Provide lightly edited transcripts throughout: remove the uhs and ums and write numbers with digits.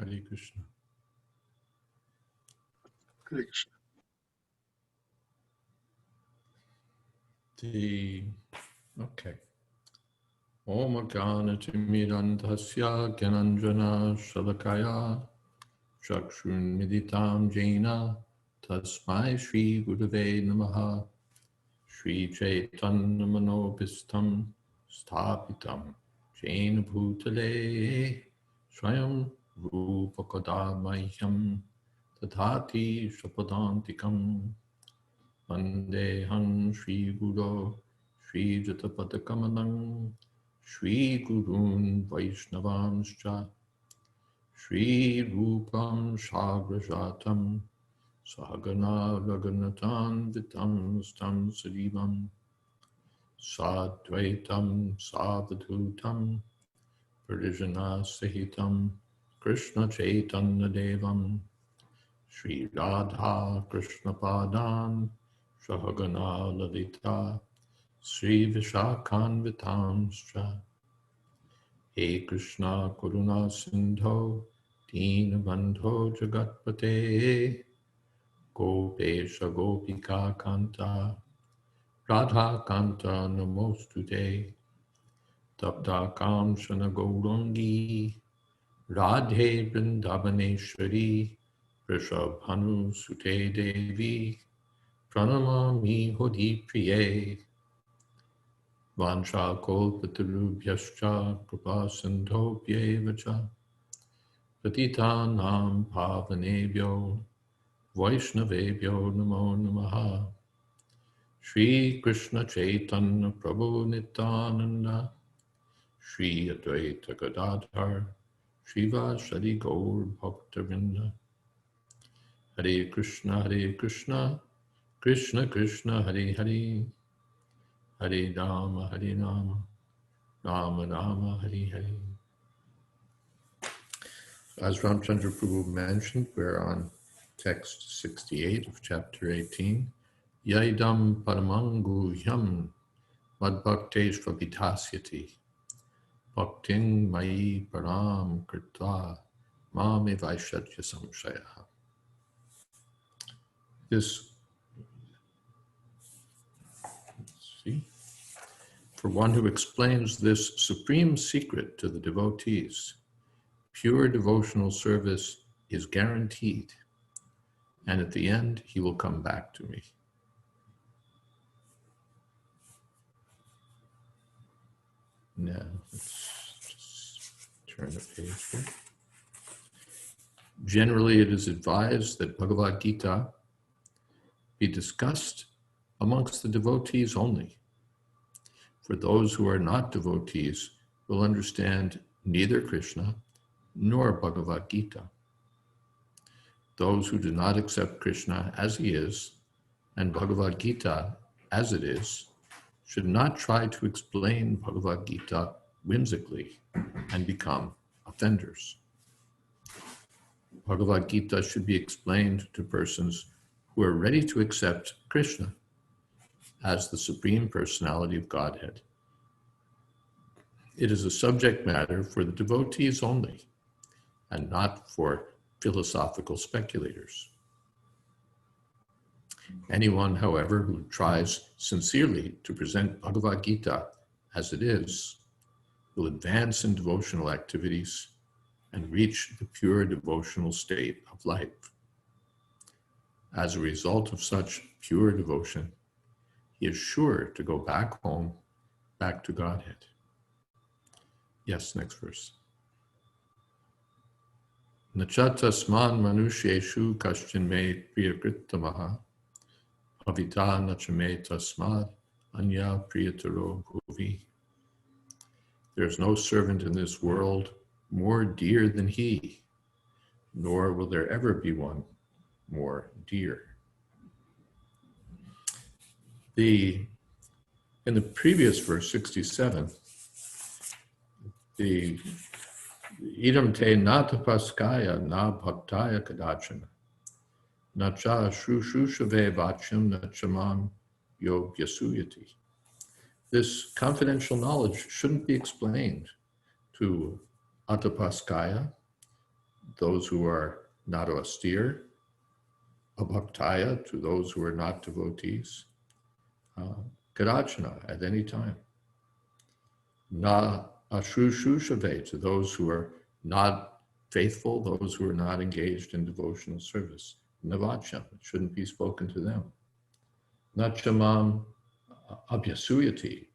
Hare Krishna. Hare Krishna. Okay. Om Gyanatimirandhasya Gyananjana Shalakaya Chakshun Miditam Jaina Tasmai Shri Gurave Namaha Shri Chaitanya Manobhistam Sthapitam Jaina Bhutale Swayam Rupakadamayam Tadhati Shapadantikam Vandeham Shri Guru Shri Jatapadakamalam Shri Gurun Vaishnavanscha Shri Rupam Shagrajatam Sahagana Raghunathan Vitam Stam Sadivam Sadvaitam Savadhutam Parijana Sahitam Krishna Chaitanya Devam Shri Radha Krishna Padan Sahagana Lalita Sri Vishakhan Vitamscha He Krishna Karuna Sindho Deen Bandho Jagatpate Gopesha Gopika Kanta Radha Kanta Namostute Tapta Kamshana Gaurangi Radhe Vrindavaneshwari Rishabhanu Sute Devi Pranamami Hodi Priye Vansha Kolpatarubhyascha Kripa Sindhopyevacha Patitanam Pavanebhyo Vaishnavebhyo Namo Namaha Shri Krishna Chaitanya Prabhu Nityananda Shri Advaita Gadadhar Shiva Shadi Gaur Bhaktavinda Hare Krishna Krishna Krishna Hare Hare Hare Rama Rama Rama Hare Hare. As Ramchandra Prabhu mentioned, we're on text 68 of chapter 18. Yaidam Paramangu Yam Madbhakteshva Vitasyati Bhakting Mai Param Krita Mame Vaishatya Samshaya. This, for one who explains this supreme secret to the devotees, pure devotional service is guaranteed, and at the end he will come back to me. Now, let's just turn the page here. Generally, it is advised that Bhagavad Gita be discussed amongst the devotees only. For those who are not devotees will understand neither Krishna nor Bhagavad Gita. Those who do not accept Krishna as he is and Bhagavad Gita as it is should not try to explain Bhagavad Gita whimsically and become offenders. Bhagavad Gita should be explained to persons who are ready to accept Krishna as the Supreme Personality of Godhead. It is a subject matter for the devotees only, and not for philosophical speculators. Anyone, however, who tries sincerely to present Bhagavad Gita as it is, will advance in devotional activities and reach the pure devotional state of life. As a result of such pure devotion, he is sure to go back home, back to Godhead. Yes, next verse. Nachatasman manusheshu kaschin me priyakritamaha avita nachame tasmad anya priyataro bhuvi. There is no servant in this world more dear than he, nor will there ever be one more dear. In the previous verse, 67, the idam te natapaskaya na bhaktaya kadachana na cha shrushave vachyam na chamam yogyasuyati. This confidential knowledge shouldn't be explained to Atapaskaya, those who are not austere, abhaktaya, to those who are not devotees, kadachana, at any time. Na ashushushave, to those who are not faithful, those who are not engaged in devotional service. Navacham, it shouldn't be spoken to them. Nachamam abhyasuyati,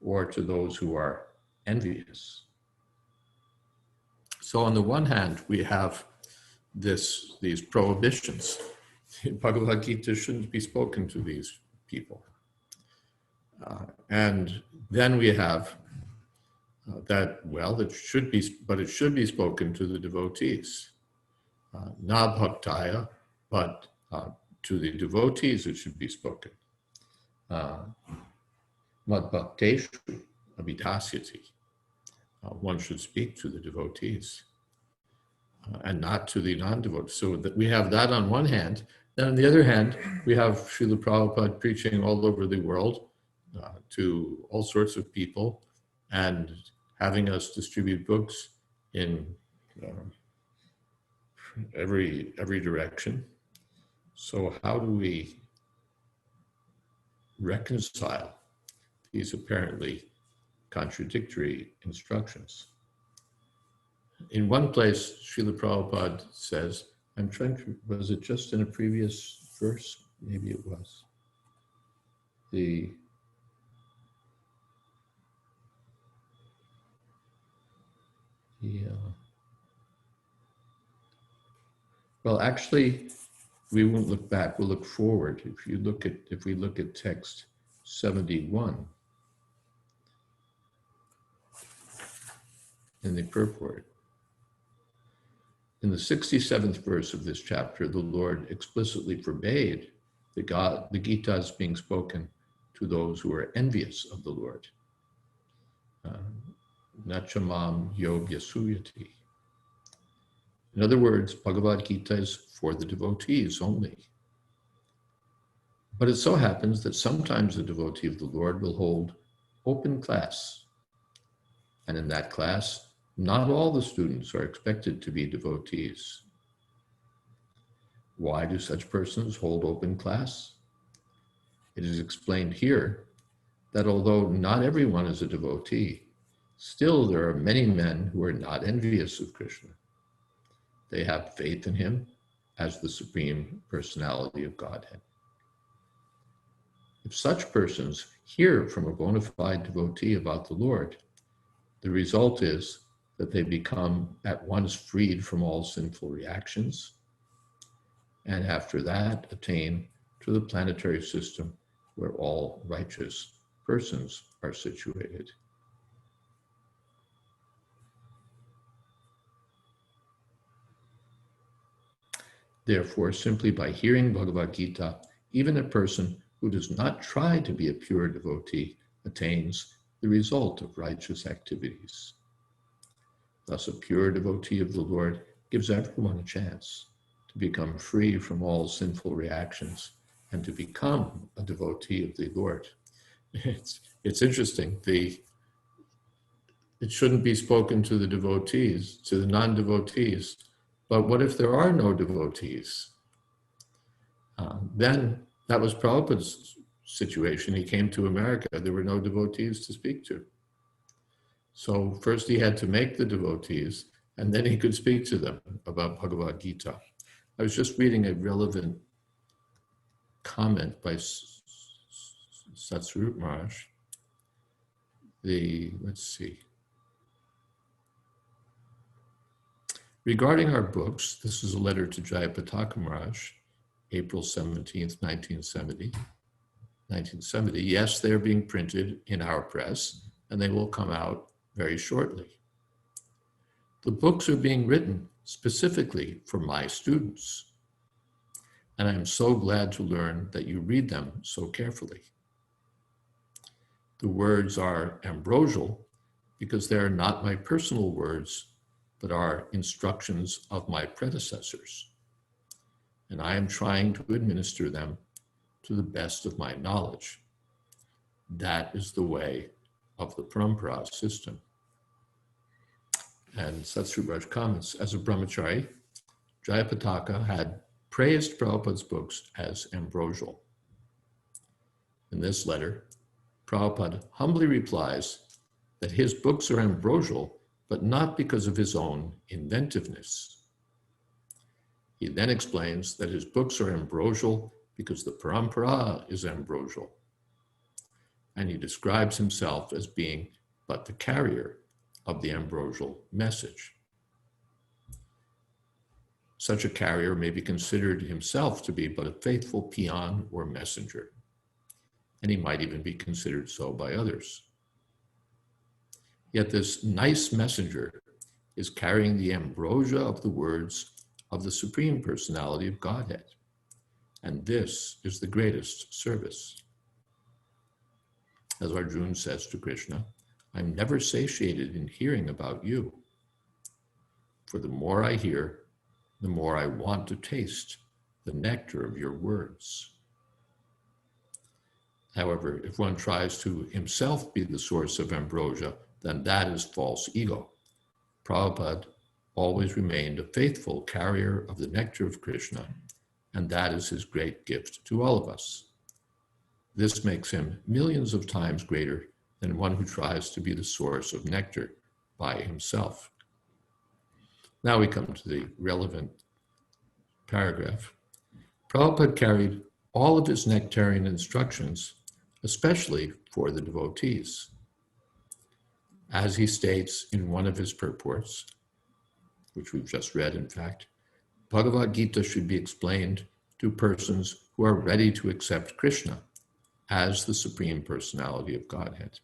or to those who are envious. So on the one hand, we have these prohibitions. Bhagavad Gita shouldn't be spoken to these people. And then we have that it should be spoken to the devotees. Na bhaktaya, but to the devotees it should be spoken. Mad bhakteshu abhidasyati. One should speak to the devotees and not to the non-devotees. So that we have that on one hand. Then on the other hand, we have Srila Prabhupada preaching all over the world to all sorts of people and having us distribute books in every direction. So how do we reconcile these apparently contradictory instructions? In one place, Srila Prabhupada says, was it just in a previous verse? Maybe it was. Well, actually, we won't look back, we'll look forward. If we look at text 71 in the purport, in the 67th verse of this chapter, the Lord explicitly forbade the Gitas being spoken to those who are envious of the Lord. Nachamam yogyasuyati. In other words, Bhagavad Gita is for the devotees only. But it so happens that sometimes the devotee of the Lord will hold open class. And in that class, not all the students are expected to be devotees. Why do such persons hold open class? It is explained here that although not everyone is a devotee, still there are many men who are not envious of Krishna. They have faith in him as the Supreme Personality of Godhead. If such persons hear from a bona fide devotee about the Lord, the result is that they become at once freed from all sinful reactions, and after that attain to the planetary system where all righteous persons are situated. Therefore, simply by hearing Bhagavad Gita, even a person who does not try to be a pure devotee attains the result of righteous activities. Thus, a pure devotee of the Lord gives everyone a chance to become free from all sinful reactions and to become a devotee of the Lord. It's interesting. It shouldn't be spoken to the devotees, to the non-devotees. But what if there are no devotees? Then that was Prabhupada's situation. He came to America. There were no devotees to speak to. So first he had to make the devotees, and then he could speak to them about Bhagavad Gita. I was just reading a relevant comment by Jayadvaita Maharaj. Let's see. Regarding our books, this is a letter to Jayadvaita Maharaj, April 17th, 1970. Yes, they're being printed in our press, and they will come out very shortly. The books are being written specifically for my students, and I'm so glad to learn that you read them so carefully. The words are ambrosial because they are not my personal words, but are instructions of my predecessors. And I am trying to administer them to the best of my knowledge. That is the way of the parampara system. And Satsrubraj comments, as a brahmachari, Jayapataka had praised Prabhupada's books as ambrosial. In this letter, Prabhupada humbly replies that his books are ambrosial, but not because of his own inventiveness. He then explains that his books are ambrosial because the parampara is ambrosial. And he describes himself as being but the carrier of the ambrosial message. Such a carrier may be considered himself to be but a faithful peon or messenger, and he might even be considered so by others. Yet this nice messenger is carrying the ambrosia of the words of the Supreme Personality of Godhead, and this is the greatest service. As Arjuna says to Krishna, I'm never satiated in hearing about you, for the more I hear, the more I want to taste the nectar of your words. However, if one tries to himself be the source of ambrosia, then that is false ego. Prabhupada always remained a faithful carrier of the nectar of Krishna, and that is his great gift to all of us. This makes him millions of times greater than one who tries to be the source of nectar by himself. Now we come to the relevant paragraph. Prabhupada carried all of his nectarian instructions, especially for the devotees. As he states in one of his purports, which we've just read, in fact, Bhagavad Gita should be explained to persons who are ready to accept Krishna as the Supreme Personality of Godhead.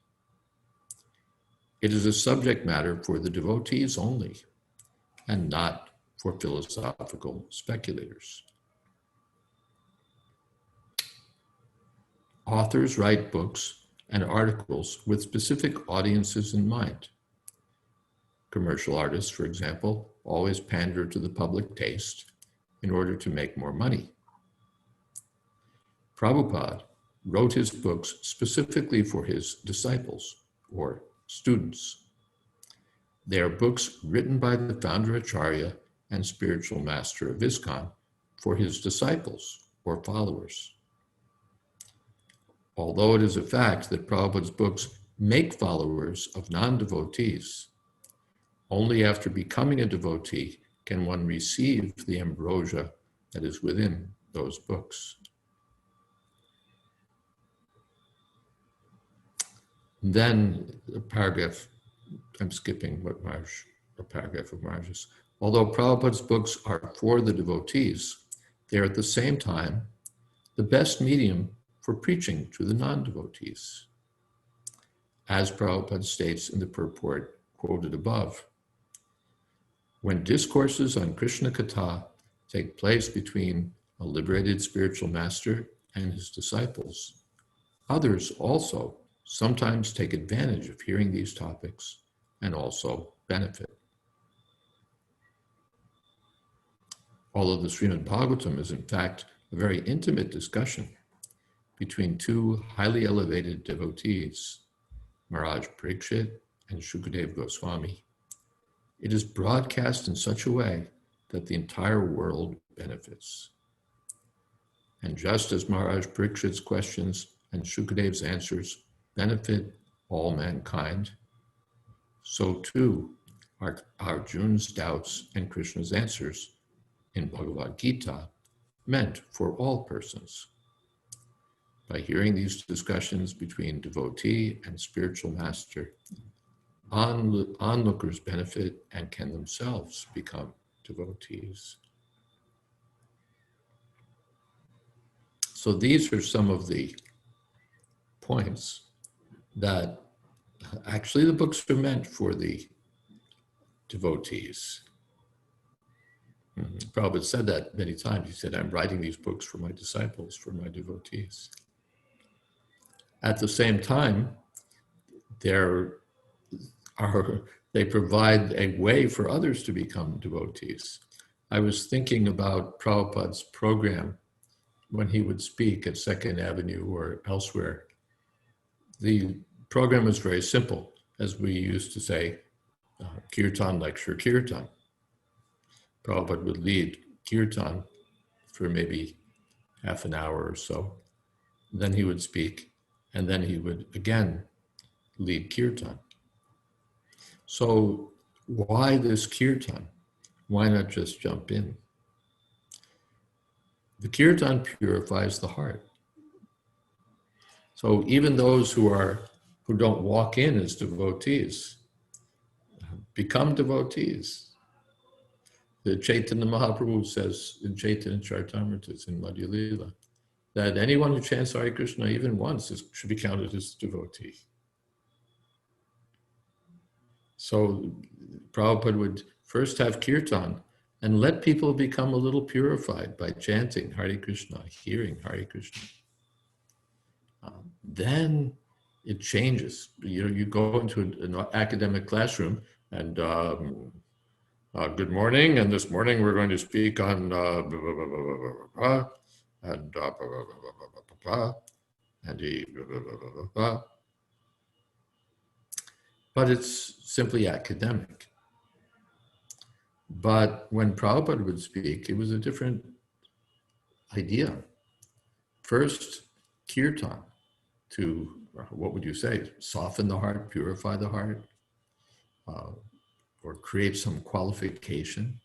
It is a subject matter for the devotees only, and not for philosophical speculators. Authors write books and articles with specific audiences in mind. Commercial artists, for example, always pander to the public taste in order to make more money. Prabhupada wrote his books specifically for his disciples or students. They are books written by the founder Acharya and spiritual master of ISKCON for his disciples or followers. Although it is a fact that Prabhupada's books make followers of non-devotees, only after becoming a devotee can one receive the ambrosia that is within those books. Then a paragraph, I'm skipping what a paragraph of Maharaj's. Although Prabhupada's books are for the devotees, they are at the same time the best medium for preaching to the non-devotees. As Prabhupada states in the purport quoted above, when discourses on Krishna Katha take place between a liberated spiritual master and his disciples, others also sometimes take advantage of hearing these topics and also benefit. Although the Srimad Bhagavatam is in fact a very intimate discussion between two highly elevated devotees, Maharaj Parikshit and Shukadev Goswami, it is broadcast in such a way that the entire world benefits. And just as Maharaj Parikshit's questions and Shukadev's answers benefit all mankind, so too are Arjuna's doubts and Krishna's answers in Bhagavad Gita meant for all persons. By hearing these discussions between devotee and spiritual master, onlookers benefit and can themselves become devotees. So these are some of the points that actually the books are meant for the devotees. Prabhupada said that many times. He said, I'm writing these books for my disciples, for my devotees. At the same time, they provide a way for others to become devotees. I was thinking about Prabhupada's program when he would speak at Second Avenue or elsewhere. The program was very simple, as we used to say, kirtan, lecture, kirtan. Prabhupada would lead kirtan for maybe half an hour or so. Then he would speak, and then he would again lead kirtan. So why this kirtan? Why not just jump in? The kirtan purifies the heart. So even those who don't walk in as devotees become devotees. The Chaitanya Mahaprabhu says in Chaitanya Charitamrita in Madhya Lila that anyone who chants Hare Krishna even once should be counted as a devotee. So Prabhupada would first have kirtan and let people become a little purified by chanting Hare Krishna, hearing Hare Krishna. Then it changes. You go into an academic classroom and good morning, and this morning we're going to speak on but it's simply academic. But when Prabhupada would speak, it was a different idea. First, kirtan, to, what would you say, soften the heart, purify the heart, or create some qualification.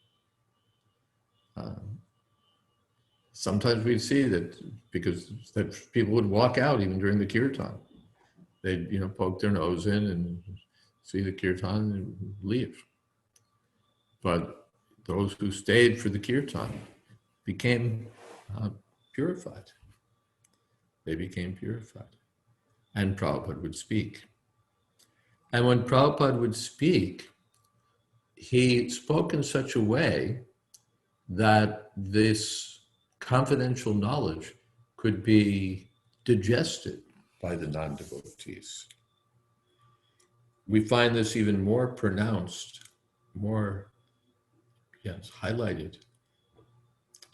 Sometimes we'd see that that people would walk out even during the kirtan. They'd poke their nose in and see the kirtan and leave. But those who stayed for the kirtan became purified. They became purified. And Prabhupada would speak. And when Prabhupada would speak, he spoke in such a way that this confidential knowledge could be digested by the non-devotees. We find this even more pronounced, highlighted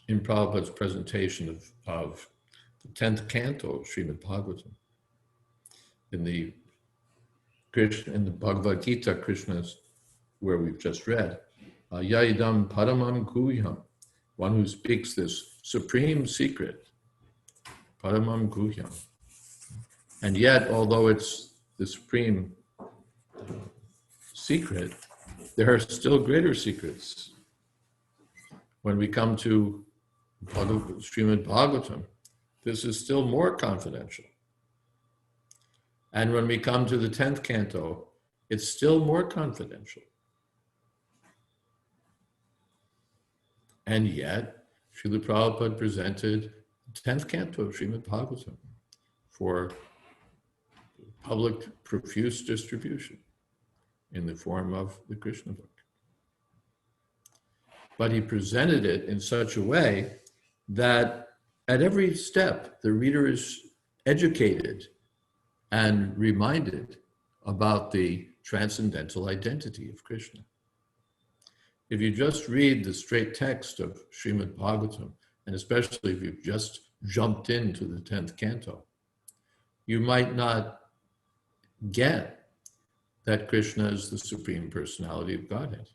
in Prabhupada's presentation of the 10th canto of Srimad Bhagavatam. In the Bhagavad Gita, Krishna's, where we've just read, Yayidam Paramam Guhyam, one who speaks this supreme secret, Paramam Guhyam. And yet, although it's the supreme secret, there are still greater secrets. When we come to Srimad Bhagavatam, this is still more confidential. And when we come to the 10th canto, it's still more confidential. And yet, Srila Prabhupada presented the 10th canto of Srimad Bhagavatam for public profuse distribution in the form of the Krishna book. But he presented it in such a way that at every step, the reader is educated and reminded about the transcendental identity of Krishna. If you just read the straight text of Srimad Bhagavatam, and especially if you've just jumped into the 10th canto, you might not get that Krishna is the Supreme Personality of Godhead.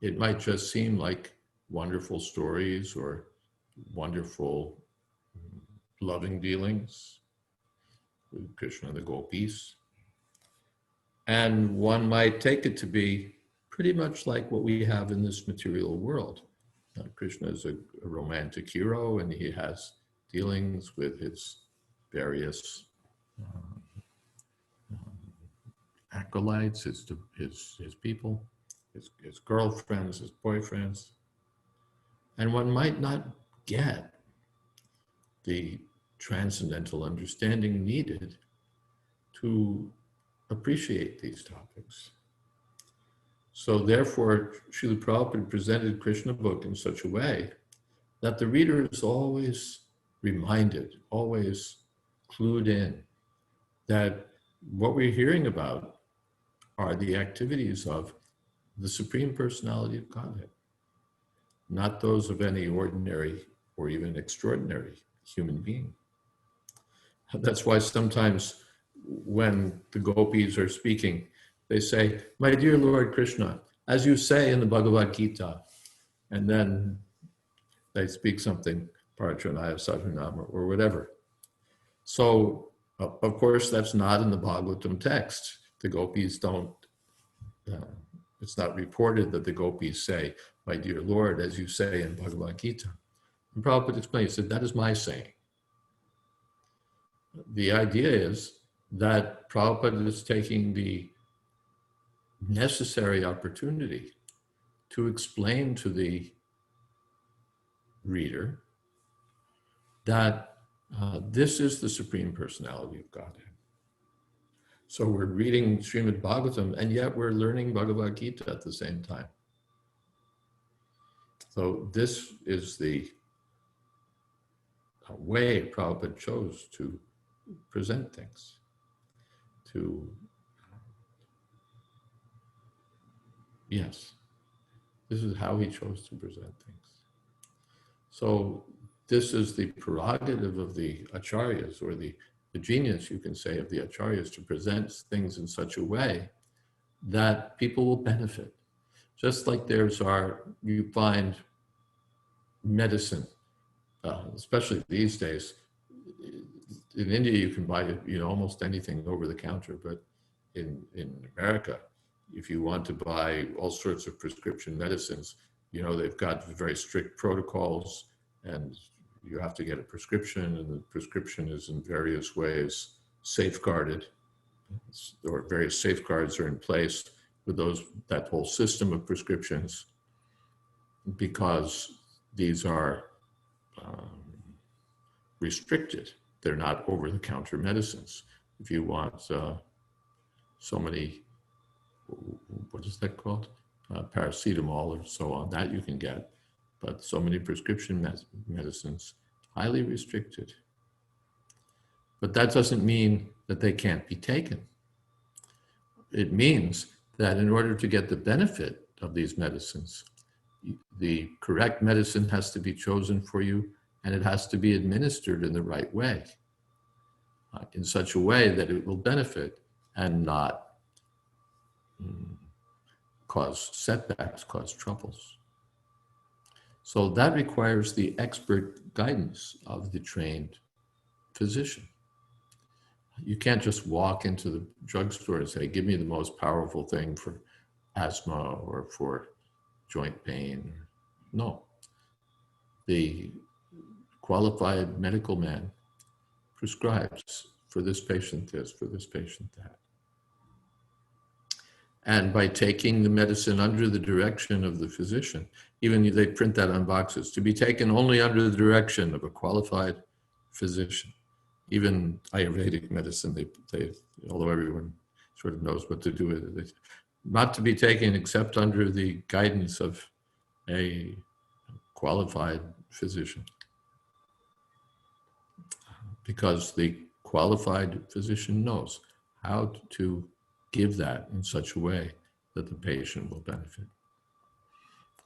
It might just seem like wonderful stories or wonderful loving dealings with Krishna and the gopis. And one might take it to be pretty much like what we have in this material world. Krishna is a romantic hero, and he has dealings with his various acolytes, his people, his girlfriends, his boyfriends. And one might not get the transcendental understanding needed to appreciate these topics. So therefore, Srila Prabhupada presented Krishna book in such a way that the reader is always reminded, always clued in, that what we're hearing about are the activities of the Supreme Personality of Godhead, not those of any ordinary or even extraordinary human being. That's why sometimes when the gopis are speaking, they say, "My dear Lord Krishna, as you say in the Bhagavad Gita," and then they speak something, Parachanaya Sadhunam or whatever. So, of course, that's not in the Bhagavatam text. The gopis don't, it's not reported that the gopis say, my dear Lord, as you say in Bhagavad Gita. And Prabhupada explained, he said, that is my saying. The idea is that Prabhupada is taking the necessary opportunity to explain to the reader that this is the Supreme Personality of Godhead. So we're reading Srimad Bhagavatam, and yet we're learning Bhagavad Gita at the same time. So this is the way Prabhupada chose to present things, yes, this is how he chose to present things. So this is the prerogative of the acharyas, or the genius, you can say, of the acharyas, to present things in such a way that people will benefit. Just like you find medicine, especially these days. In India, you can buy almost anything over the counter, but in America, if you want to buy all sorts of prescription medicines, they've got very strict protocols, and you have to get a prescription, and the prescription is in various ways safeguarded, or various safeguards are in place with that whole system of prescriptions, because these are restricted. They're not over-the-counter medicines. If you want so many, what is that called? Paracetamol or so on, that you can get. But so many prescription medicines, highly restricted. But that doesn't mean that they can't be taken. It means that in order to get the benefit of these medicines, the correct medicine has to be chosen for you, and it has to be administered in the right way, in such a way that it will benefit and not cause setbacks, cause troubles. So that requires the expert guidance of the trained physician. You can't just walk into the drugstore and say, give me the most powerful thing for asthma or for joint pain. No. The qualified medical man prescribes for this patient this, for this patient that. And by taking the medicine under the direction of the physician, even they print that on boxes, to be taken only under the direction of a qualified physician. Even Ayurvedic medicine, they although everyone sort of knows what to do with it, not to be taken except under the guidance of a qualified physician. Because the qualified physician knows how to give that in such a way that the patient will benefit.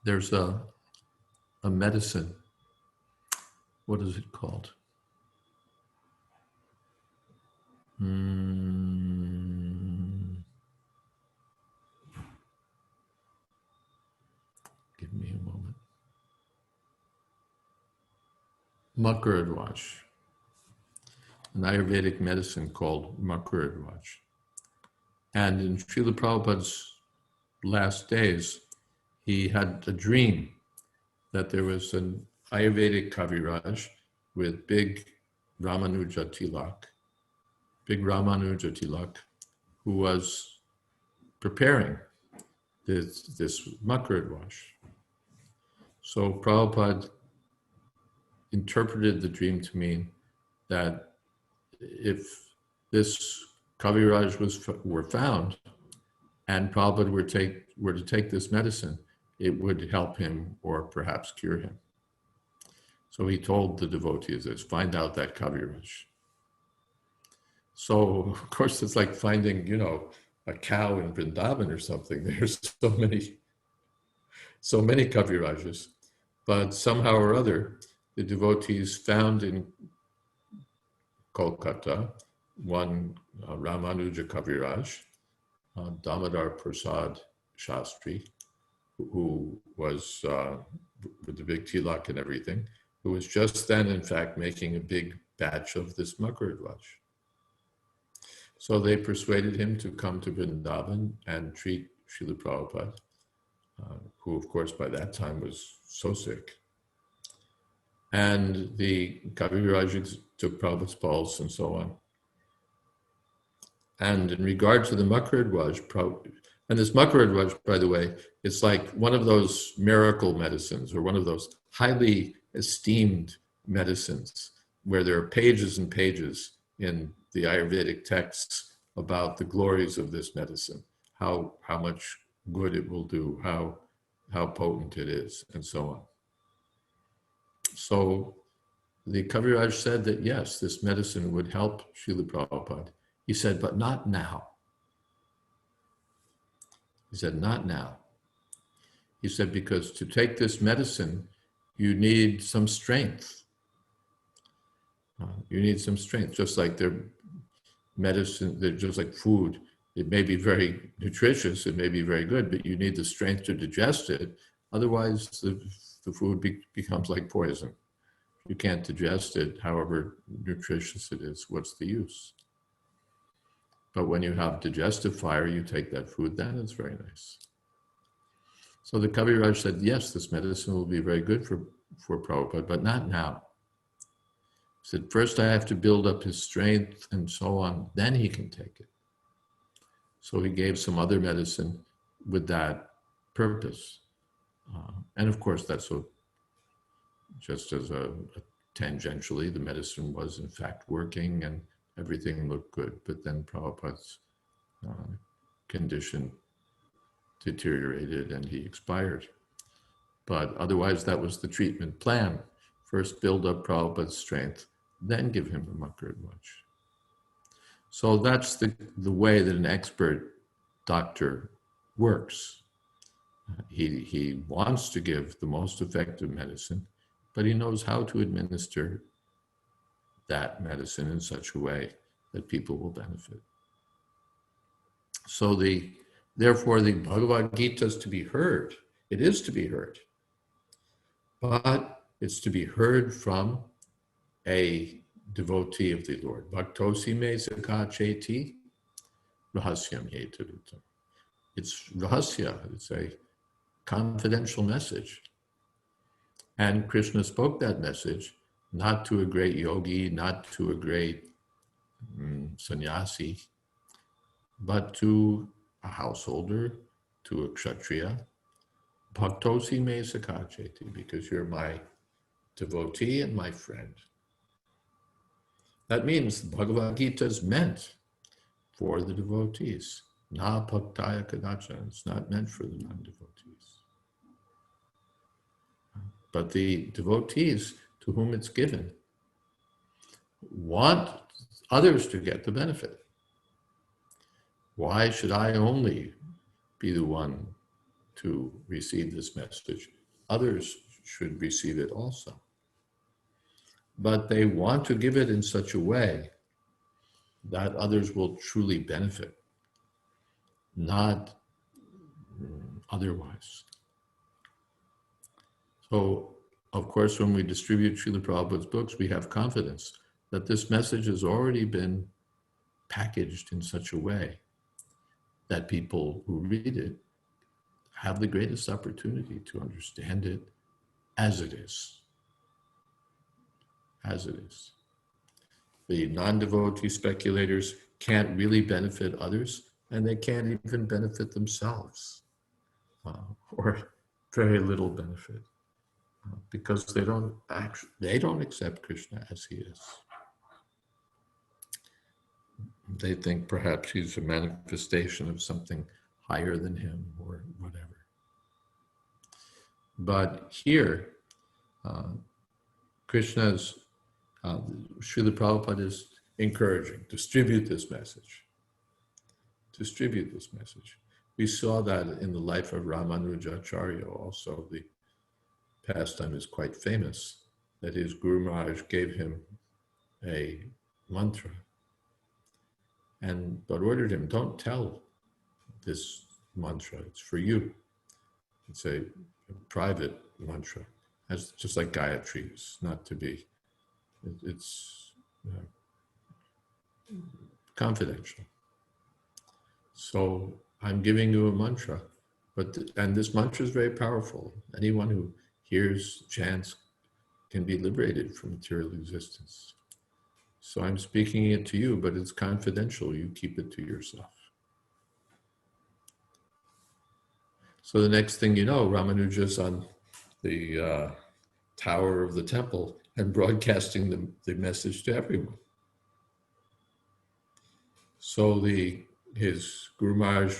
There's a medicine, what is it called? Give me a moment. Makuradwash, an Ayurvedic medicine called Makuradwash. And in Srila Prabhupada's last days, he had a dream that there was an Ayurvedic Kaviraj with big Ramanuja Tilak, who was preparing this Makuradwash. So Prabhupada interpreted the dream to mean that if this Kaviraj were found, and Prabhupada were to take this medicine, it would help him or perhaps cure him. So he told the devotees this, find out that Kaviraj. So of course it's like finding, a cow in Vrindavan or something. There's so many Kavirajas, but somehow or other, the devotees found in Kolkata one Ramanuja Kaviraj, Damodar Prasad Shastri, who was with the big tilak and everything, who was just then, in fact, making a big batch of this Makaradvaj. So they persuaded him to come to Vrindavan and treat Srila Prabhupada, who, of course, by that time was so sick. And the Kaviraj took Prabhupada's pulse and so on. And in regard to the Makaradvaj, and this Makaradvaj, by the way, it's like one of those miracle medicines or one of those highly esteemed medicines where there are pages and pages in the Ayurvedic texts about the glories of this medicine, how much good it will do, how potent it is, and so on. So the Kaviraj said that yes, this medicine would help Srila Prabhupada. He said, but not now. He said, not now. He said, because to take this medicine, you need some strength. You need some strength, just like their medicine, they're just like food. It may be very nutritious, it may be very good, but you need the strength to digest it. Otherwise, the food becomes like poison. You can't digest it, however nutritious it is. What's the use? But when you have digestive fire, you take that food, then it's very nice. So the Kaviraj said, yes, this medicine will be very good for Prabhupada, but not now. He said, first I have to build up his strength and so on, then he can take it. So he gave some other medicine with that purpose. And of course, that's just as a tangentially, the medicine was in fact working and everything looked good. But then Prabhupada's condition deteriorated and he expired. But otherwise, that was the treatment plan. First build up Prabhupada's strength, then give him the Makaradvaj. So that's the way that an expert doctor works. He wants to give the most effective medicine, but he knows how to administer that medicine in such a way that people will benefit. So therefore the Bhagavad Gita is to be heard. It is to be heard. But it's to be heard from a devotee of the Lord. Bhaktosi me sakha cheti rahasyam yetarutam. It's rahasya, it's a confidential message. And Krishna spoke that message not to a great yogi, not to a great sannyasi, but to a householder, to a kshatriya. Bhaktosi me sakha cheti, because you're my devotee and my friend. That means the Bhagavad Gita is meant for the devotees. Na bhaktaya kadachana. It's not meant for the non-devotees. But the devotees to whom it's given want others to get the benefit. Why should I only be the one to receive this message? Others should receive it also. But they want to give it in such a way that others will truly benefit, not otherwise. So, of course, when we distribute Srila Prabhupada's books, we have confidence that this message has already been packaged in such a way that people who read it have the greatest opportunity to understand it as it is. As it is. The non-devotee speculators can't really benefit others, and they can't even benefit themselves, or very little benefit, because they don't accept Krishna as he is. They think perhaps he's a manifestation of something higher than him or whatever. But here, Krishna's Srila Prabhupada is encouraging, distribute this message. Distribute this message. We saw that in the life of Ramanujacharya also. The pastime is quite famous, that his Guru Maharaj gave him a mantra but ordered him, don't tell this mantra, it's for you. It's a private mantra. as just like Gayatri is not to be. It's confidential. So I'm giving you a mantra, and this mantra is very powerful. Anyone who hears, chants, can be liberated from material existence. So I'm speaking it to you, but it's confidential. You keep it to yourself. So the next thing you know, Ramanuja's on the tower of the temple and broadcasting the message to everyone. So his Guru Maharaj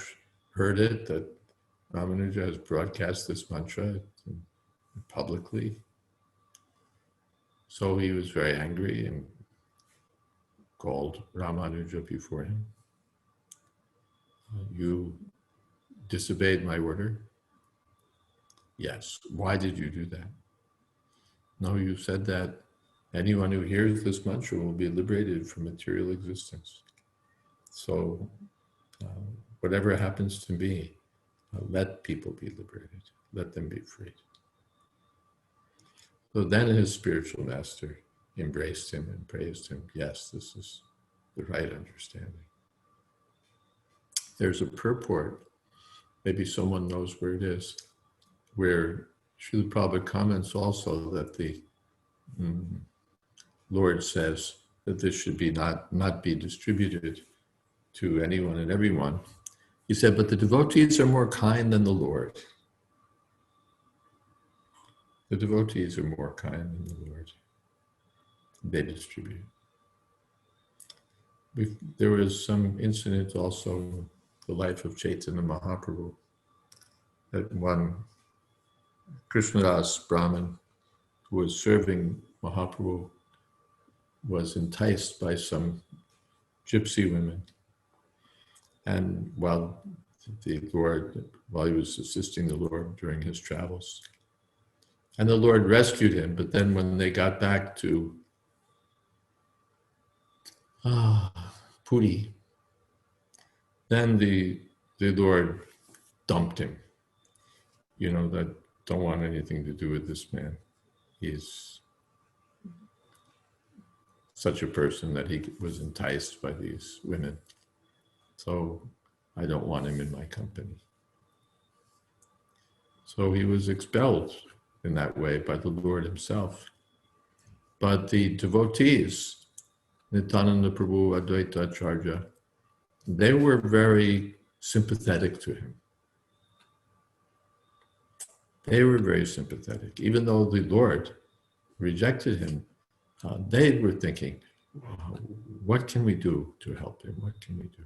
heard it, that Ramanuja has broadcast this mantra publicly. So he was very angry and called Ramanuja before him. You disobeyed my order? Yes. Why did you do that? No, you said that anyone who hears this mantra will be liberated from material existence. So whatever happens to me, let people be liberated. Let them be freed. So then his spiritual master embraced him and praised him. Yes, this is the right understanding. There's a purport, maybe someone knows where it is, where Srila Prabhupada comments also that the Lord says that this should be not be distributed to anyone and everyone. He said, but the devotees are more kind than the Lord. The devotees are more kind than the Lord. They distribute. There was some incident also in the life of Chaitanya Mahaprabhu, that one Krishnadas Brahmin who was serving Mahaprabhu was enticed by some gypsy women. And while he was assisting the Lord during his travels, and the Lord rescued him, but then when they got back to Puri, then the Lord dumped him. That don't want anything to do with this man. He's such a person that he was enticed by these women. So I don't want him in my company. So he was expelled in that way by the Lord himself. But the devotees, Nityananda Prabhu, Advaita Acharya, they were very sympathetic to him. They were very sympathetic. Even though the Lord rejected him, they were thinking, what can we do to help him? What can we do?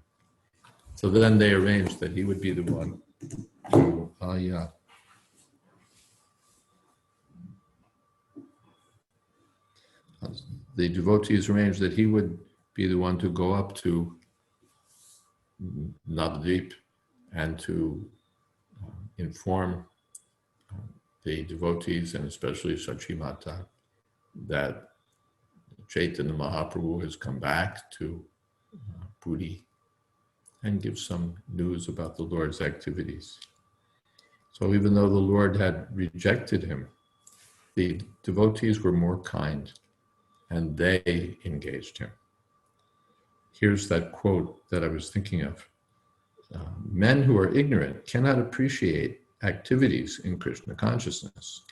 So then they arranged that he would be the one to, the devotees arranged that he would be the one to go up to Navadvip and to inform the devotees, and especially Sachimata, that Chaitanya Mahaprabhu has come back to Puri, and give some news about the Lord's activities. So even though the Lord had rejected him, the devotees were more kind, and they engaged him. Here's that quote that I was thinking of. Men who are ignorant cannot appreciate activities in Krishna consciousness.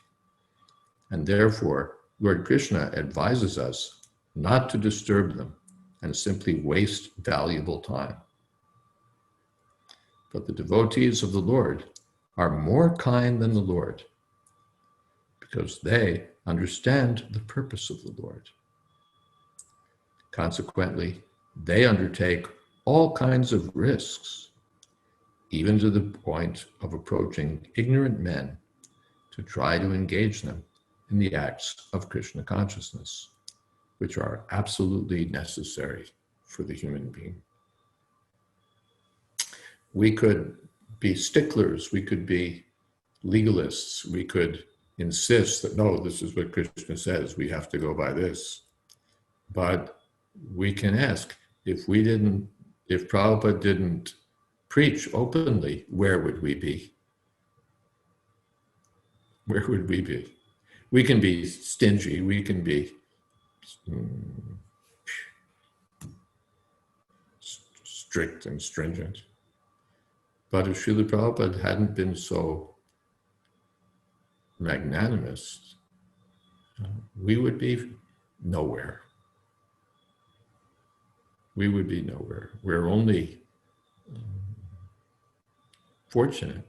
And therefore, Lord Krishna advises us not to disturb them and simply waste valuable time. But the devotees of the Lord are more kind than the Lord because they understand the purpose of the Lord. Consequently, they undertake all kinds of risks, even to the point of approaching ignorant men to try to engage them in the acts of Krishna consciousness, which are absolutely necessary for the human being. We could be sticklers, we could be legalists, we could insist that, no, this is what Krishna says, we have to go by this. But we can ask, if Prabhupada didn't preach openly, where would we be? Where would we be? We can be stingy, we can be strict and stringent. But if Srila Prabhupada hadn't been so magnanimous, we would be nowhere. We would be nowhere. We're only fortunate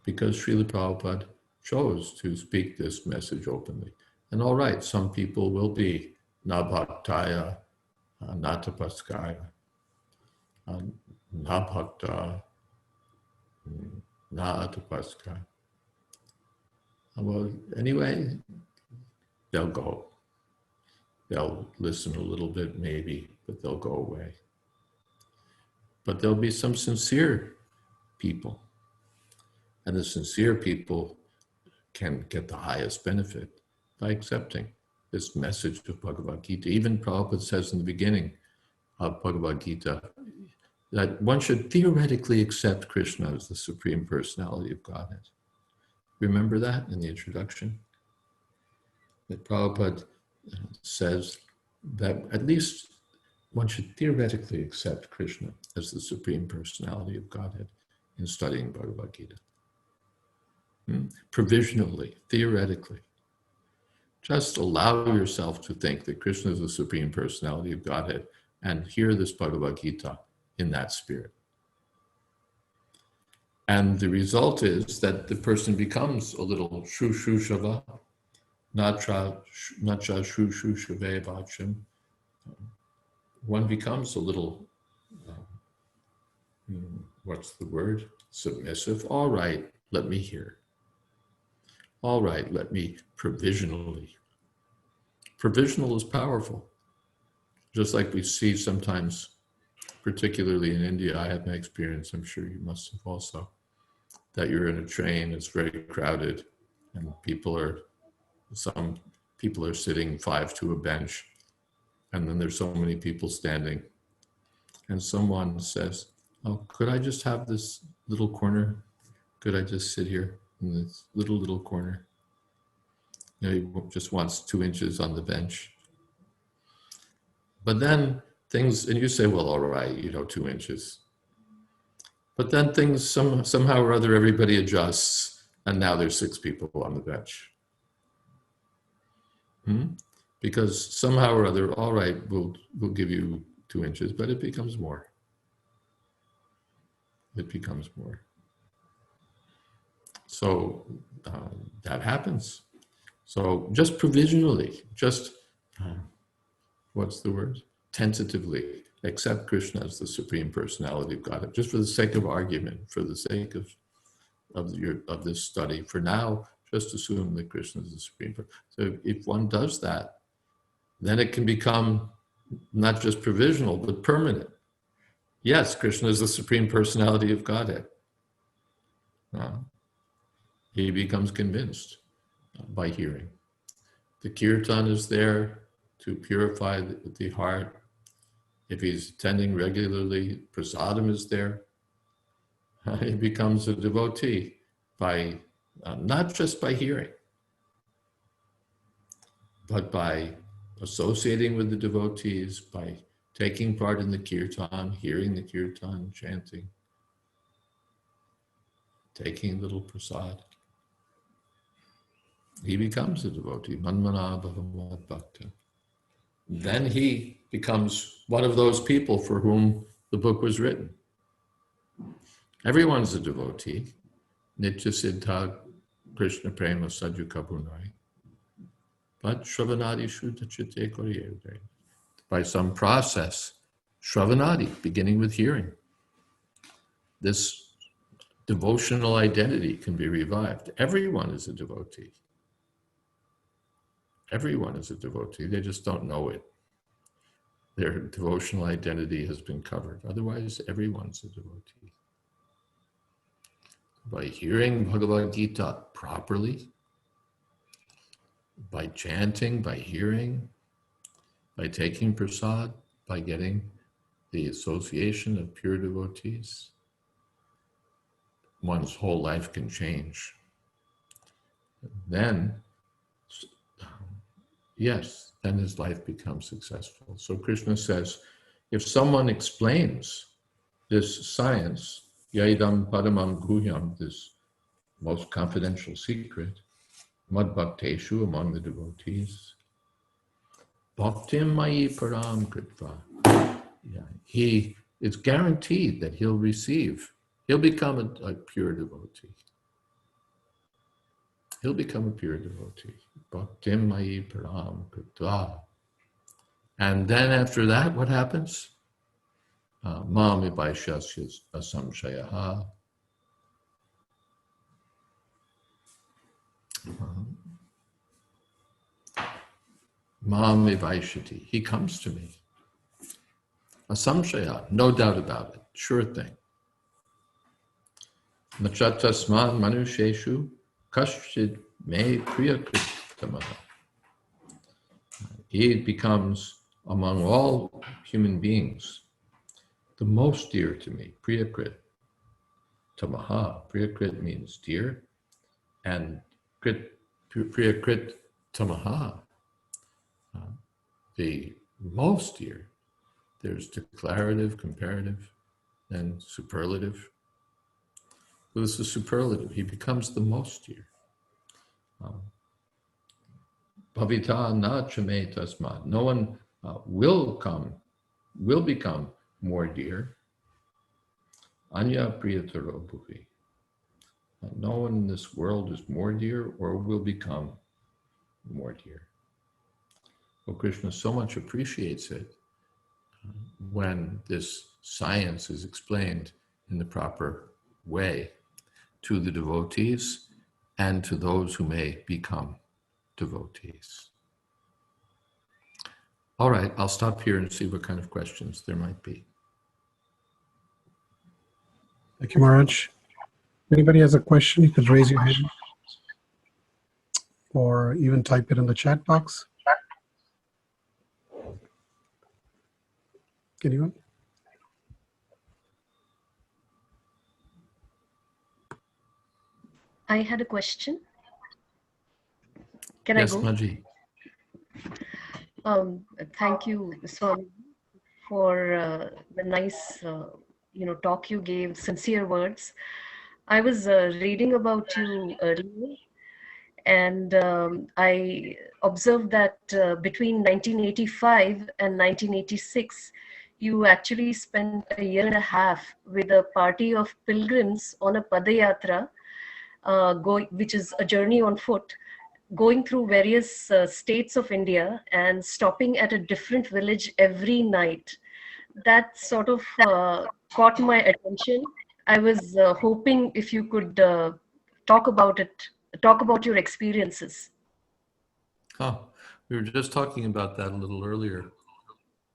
because Srila Prabhupada chose to speak this message openly. And all right, some people will be nabhaktaya, natapaskaya, nabhakta, natapaskaya. Well, anyway, they'll go. They'll listen a little bit maybe, but they'll go away. But there'll be some sincere people. And the sincere people can get the highest benefit by accepting this message of Bhagavad Gita. Even Prabhupada says in the beginning of Bhagavad Gita that one should theoretically accept Krishna as the Supreme Personality of Godhead. Remember that in the introduction? That Prabhupada says that at least one should theoretically accept Krishna as the Supreme Personality of Godhead in studying Bhagavad Gita. Provisionally, theoretically. Just allow yourself to think that Krishna is the Supreme Personality of Godhead and hear this Bhagavad Gita in that spirit. And the result is that the person becomes a little shushushava, nacha shushushave vacham. One becomes a little, what's the word? Submissive. All right, let me hear. All right, let me provisionally. Provisional is powerful. Just like we see sometimes, particularly in India, I had my experience, I'm sure you must have also, that you're in a train, it's very crowded, and some people are sitting 5 to a bench, and then there's so many people standing, and someone says, oh, could I just have this little corner? Could I just sit here in this little corner? You know, he just wants 2 inches on the bench. But then things, and you say, well, all right, 2 inches. But then things, somehow or other, everybody adjusts, and now there's 6 people on the bench. Because somehow or other, all right, we'll give you 2 inches, but it becomes more. It becomes more. So that happens. So just provisionally, just, what's the word? Tentatively accept Krishna as the Supreme Personality of Godhead, just for the sake of argument, for the sake of this study. For now, just assume that Krishna is the Supreme Person. So if one does that, then it can become not just provisional, but permanent. Yes, Krishna is the Supreme Personality of Godhead. He becomes convinced by hearing. The kirtan is there to purify the heart. If he's attending regularly, prasadam is there. He becomes a devotee by not just by hearing, but by associating with the devotees, by taking part in the kirtan, hearing the kirtan, chanting, taking a little prasad. He becomes a devotee, manmana bhavavat bhakta. Then he becomes one of those people for whom the book was written. Everyone's a devotee. Nitya siddha Krishna prema sajuka bhunai. But shravanadi shuddha chitte koriyevde. By some process, shravanadi, beginning with hearing, this devotional identity can be revived. Everyone is a devotee. Everyone is a devotee. They just don't know it. Their devotional identity has been covered. Otherwise, everyone's a devotee. By hearing Bhagavad Gita properly, by chanting, by hearing, by taking prasad, by getting the association of pure devotees, one's whole life can change. Then yes, then his life becomes successful. So Krishna says, if someone explains this science, Yaidam Padamam Guhyam, this most confidential secret, Mad Bhakteshu, among the devotees, Bhaktim Mayi Param Kritva. Yeah, he is guaranteed that he'll become a pure devotee. He'll become a pure devotee. Bhaktim Mayi Param Kritva. And then after that, what happens? Mami Vaishasya Asamshayaha. Mami Vaishati. He comes to me. Asamshaya, no doubt about it, sure thing. Machatasman Manusheshu Kashchid Me Priyakritamaha. He becomes, among all human beings, the most dear to me. Priyakrit Tamaha. Priyakrit means dear, and Priyakrit Tamaha, the most dear. There's declarative, comparative, and superlative. Well, this is superlative. He becomes the most dear. Bhavita na chame tasmad. No one will become more dear. Anya priyataro bhuvi. No one in this world is more dear or will become more dear. Well, Krishna so much appreciates it when this science is explained in the proper way to the devotees and to those who may become devotees. All right, I'll stop here and see what kind of questions there might be. Thank you, Maharaj. If anybody has a question, you could raise your hand or even type it in the chat box. Anyone? I had a question. Can Yes, I go? Maji. Thank you, Swami, for the nice, talk you gave, sincere words. I was reading about you earlier, and I observed that between 1985 and 1986, you actually spent a year and a half with a party of pilgrims on a Padayatra, which is a journey on foot, going through various states of India and stopping at a different village every night. That sort of caught my attention. I was hoping if you could talk about it, talk about your experiences. Oh, we were just talking about that a little earlier.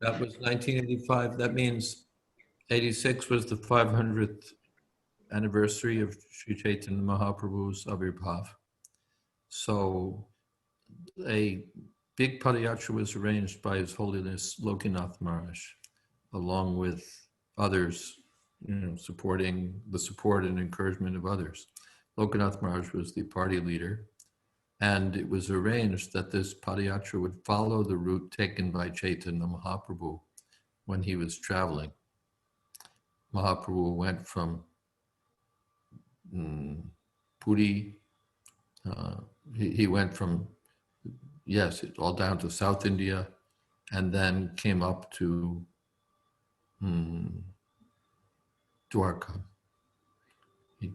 That was 1985. That means 86 was the 500th anniversary of Sri Chaitanya Mahaprabhu's Avirbhav. So a big padayatra was arranged by His Holiness Lokinath Maharaj, along with others, supporting the support and encouragement of others. Lokinath Maharaj was the party leader, and it was arranged that this padayatra would follow the route taken by Chaitanya Mahaprabhu when he was traveling. Mahaprabhu went from Puri, he went from, all down to South India, and then came up to Dwarka. He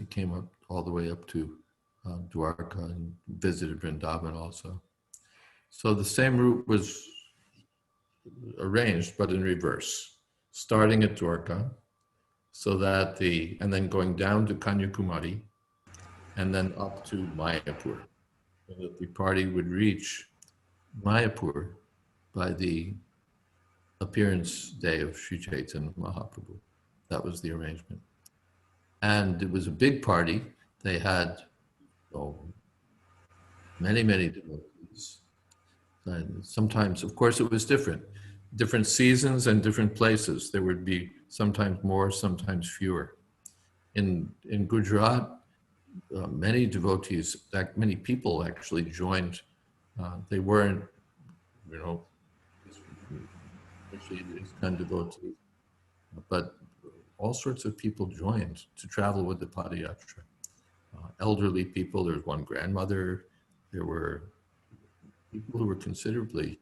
came up all the way up to Dwarka and visited Vrindavan also. So the same route was arranged, but in reverse, starting at Dwarka, and then going down to Kanyakumari, and then up to Mayapur, so that the party would reach Mayapur by the appearance day of Sri Chaitanya Mahaprabhu. That was the arrangement. And it was a big party. They had many, many devotees. And sometimes, of course, it was different seasons and different places. There would be sometimes more, sometimes fewer. In Gujarat, many devotees, many people actually joined They weren't, you know, initiated ISKCON devotees, but all sorts of people joined to travel with the Padayatra. Elderly people, there was one grandmother, there were people who were considerably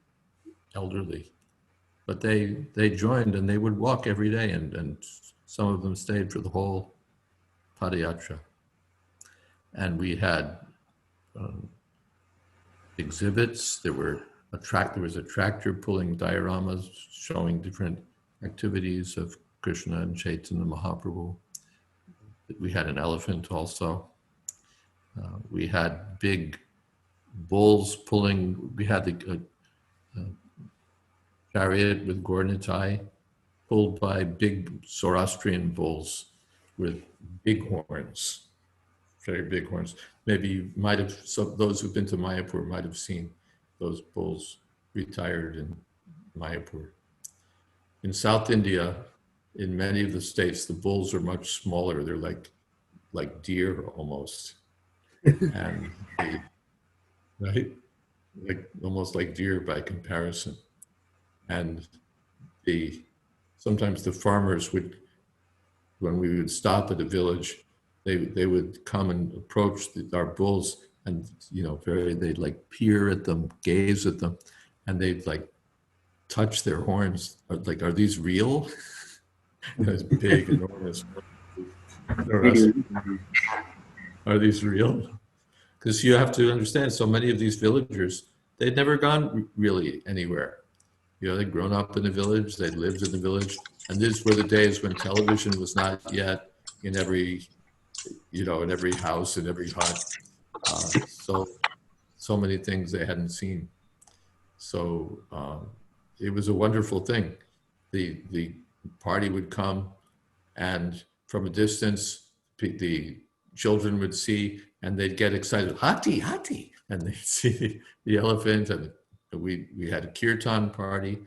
elderly, but they joined and they would walk every day, and some of them stayed for the whole Padayatra. And we had exhibits. There was a tractor pulling dioramas showing different activities of Krishna and Chaitanya Mahaprabhu. We had an elephant also. We had big bulls pulling. We had a chariot with Gaurnitai pulled by big Zoroastrian bulls with big horns, very big horns. Maybe you might have, those who've been to Mayapur might have seen those bulls retired in Mayapur. In South India, in many of the states, the bulls are much smaller. They're like deer almost. And right? Like almost like deer by comparison. And sometimes the farmers would, when we would stop at a village, they would come and approach our bulls, and they'd like peer at them, gaze at them, and they'd like touch their horns. Like, are these real? Those big, enormous. Are these real? Because you have to understand, so many of these villagers, they'd never gone really anywhere. They'd grown up in the village, they'd lived in the village, and these were the days when television was not yet in every, in every house, in every hut. So many things they hadn't seen. So it was a wonderful thing. The party would come, and from a distance, the children would see, and they'd get excited, Hati, Hati, and they'd see the elephant, and we had a kirtan party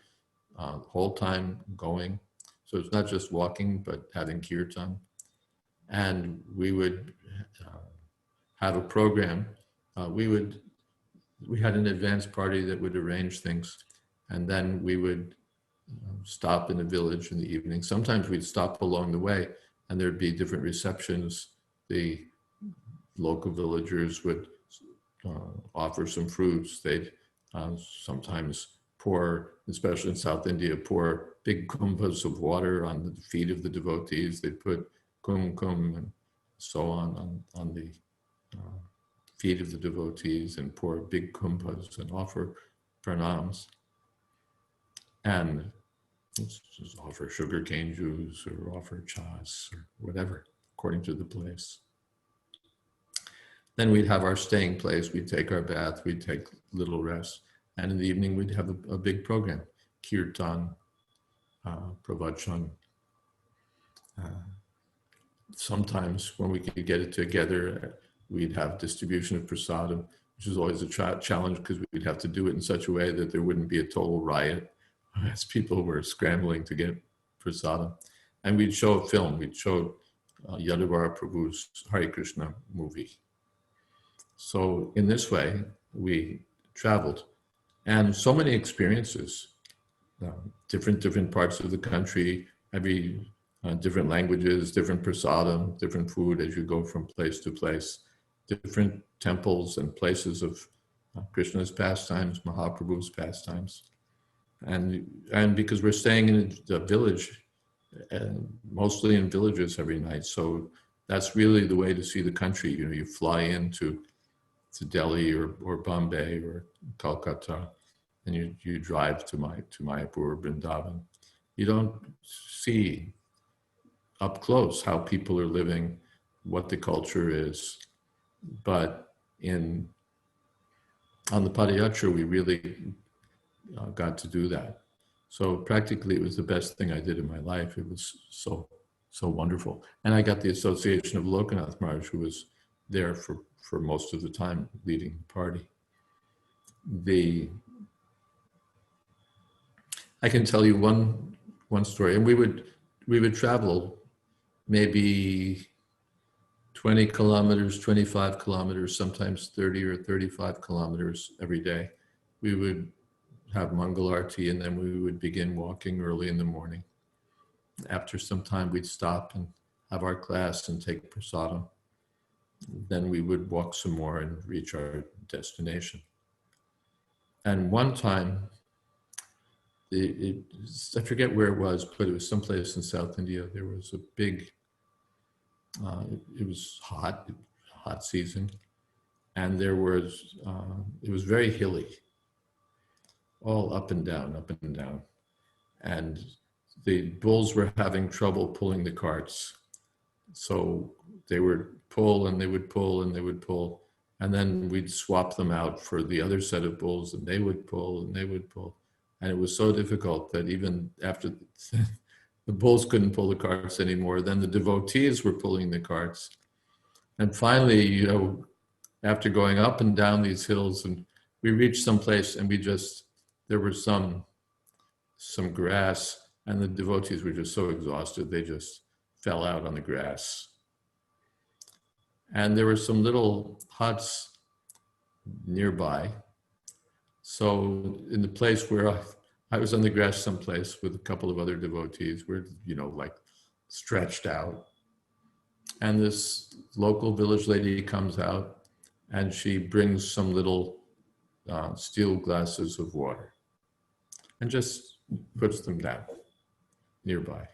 the whole time going. So it's not just walking, but having kirtan. And we would have a program. We had an advance party that would arrange things. And then we would stop in a village in the evening. Sometimes we'd stop along the way, and there'd be different receptions. The local villagers would offer some fruits. They'd sometimes pour, especially in South India, pour big kumbhas of water on the feet of the devotees. They'd put kumkum and so on the feet of the devotees and pour big kumbhas and offer pranams. And just offer sugarcane juice or offer chas or whatever, according to the place. Then we'd have our staying place. We'd take our bath. We'd take little rest. And in the evening, we'd have a big program, kirtan, pravachan. Sometimes when we could get it together, we'd have distribution of prasadam, which is always a challenge because we'd have to do it in such a way that there wouldn't be a total riot as people were scrambling to get prasadam. And we'd show a film. We'd show Jayadvaita Prabhu's Hare Krishna movie. So in this way, we traveled. And so many experiences, different parts of the country, every different languages, different prasadam, different food as you go from place to place, different temples and places of Krishna's pastimes, Mahaprabhu's pastimes. And because we're staying in the village, and mostly in villages every night, so that's really the way to see the country. You fly into Delhi or Bombay or Calcutta, and you drive to Mayapur or Vrindavan. You don't see up close how people are living, what the culture is, but on the Padayatra we really got to do that. So practically it was the best thing I did in my life. It was so wonderful. And I got the association of Lokanath Maharaj, who was there for most of the time leading the party. I can tell you one story, and we would travel maybe 20 kilometers, 25 kilometers, sometimes 30 or 35 kilometers every day. we would have Mangal Arti, and then we would begin walking early in the morning. After some time, we'd stop and have our class and take prasadam. Then we would walk some more and reach our destination. And one time, I forget where it was, but it was someplace in South India. There was a big, it was hot season, and there was, it was very hilly, all up and down, up and down. And the bulls were having trouble pulling the carts. So they would pull and they would pull and they would pull. And then we'd swap them out for the other set of bulls, and they would pull and they would pull. And it was so difficult that even after the bulls couldn't pull the carts anymore, then the devotees were pulling the carts. And finally, you know, after going up and down these hills, and we reached some place, and there was some grass, and the devotees were just so exhausted, they just fell out on the grass. And there were some little huts nearby. So in the place where I was on the grass someplace with a couple of other devotees, we're, you know, like stretched out. And this local village lady comes out, and she brings some little steel glasses of water and just puts them down nearby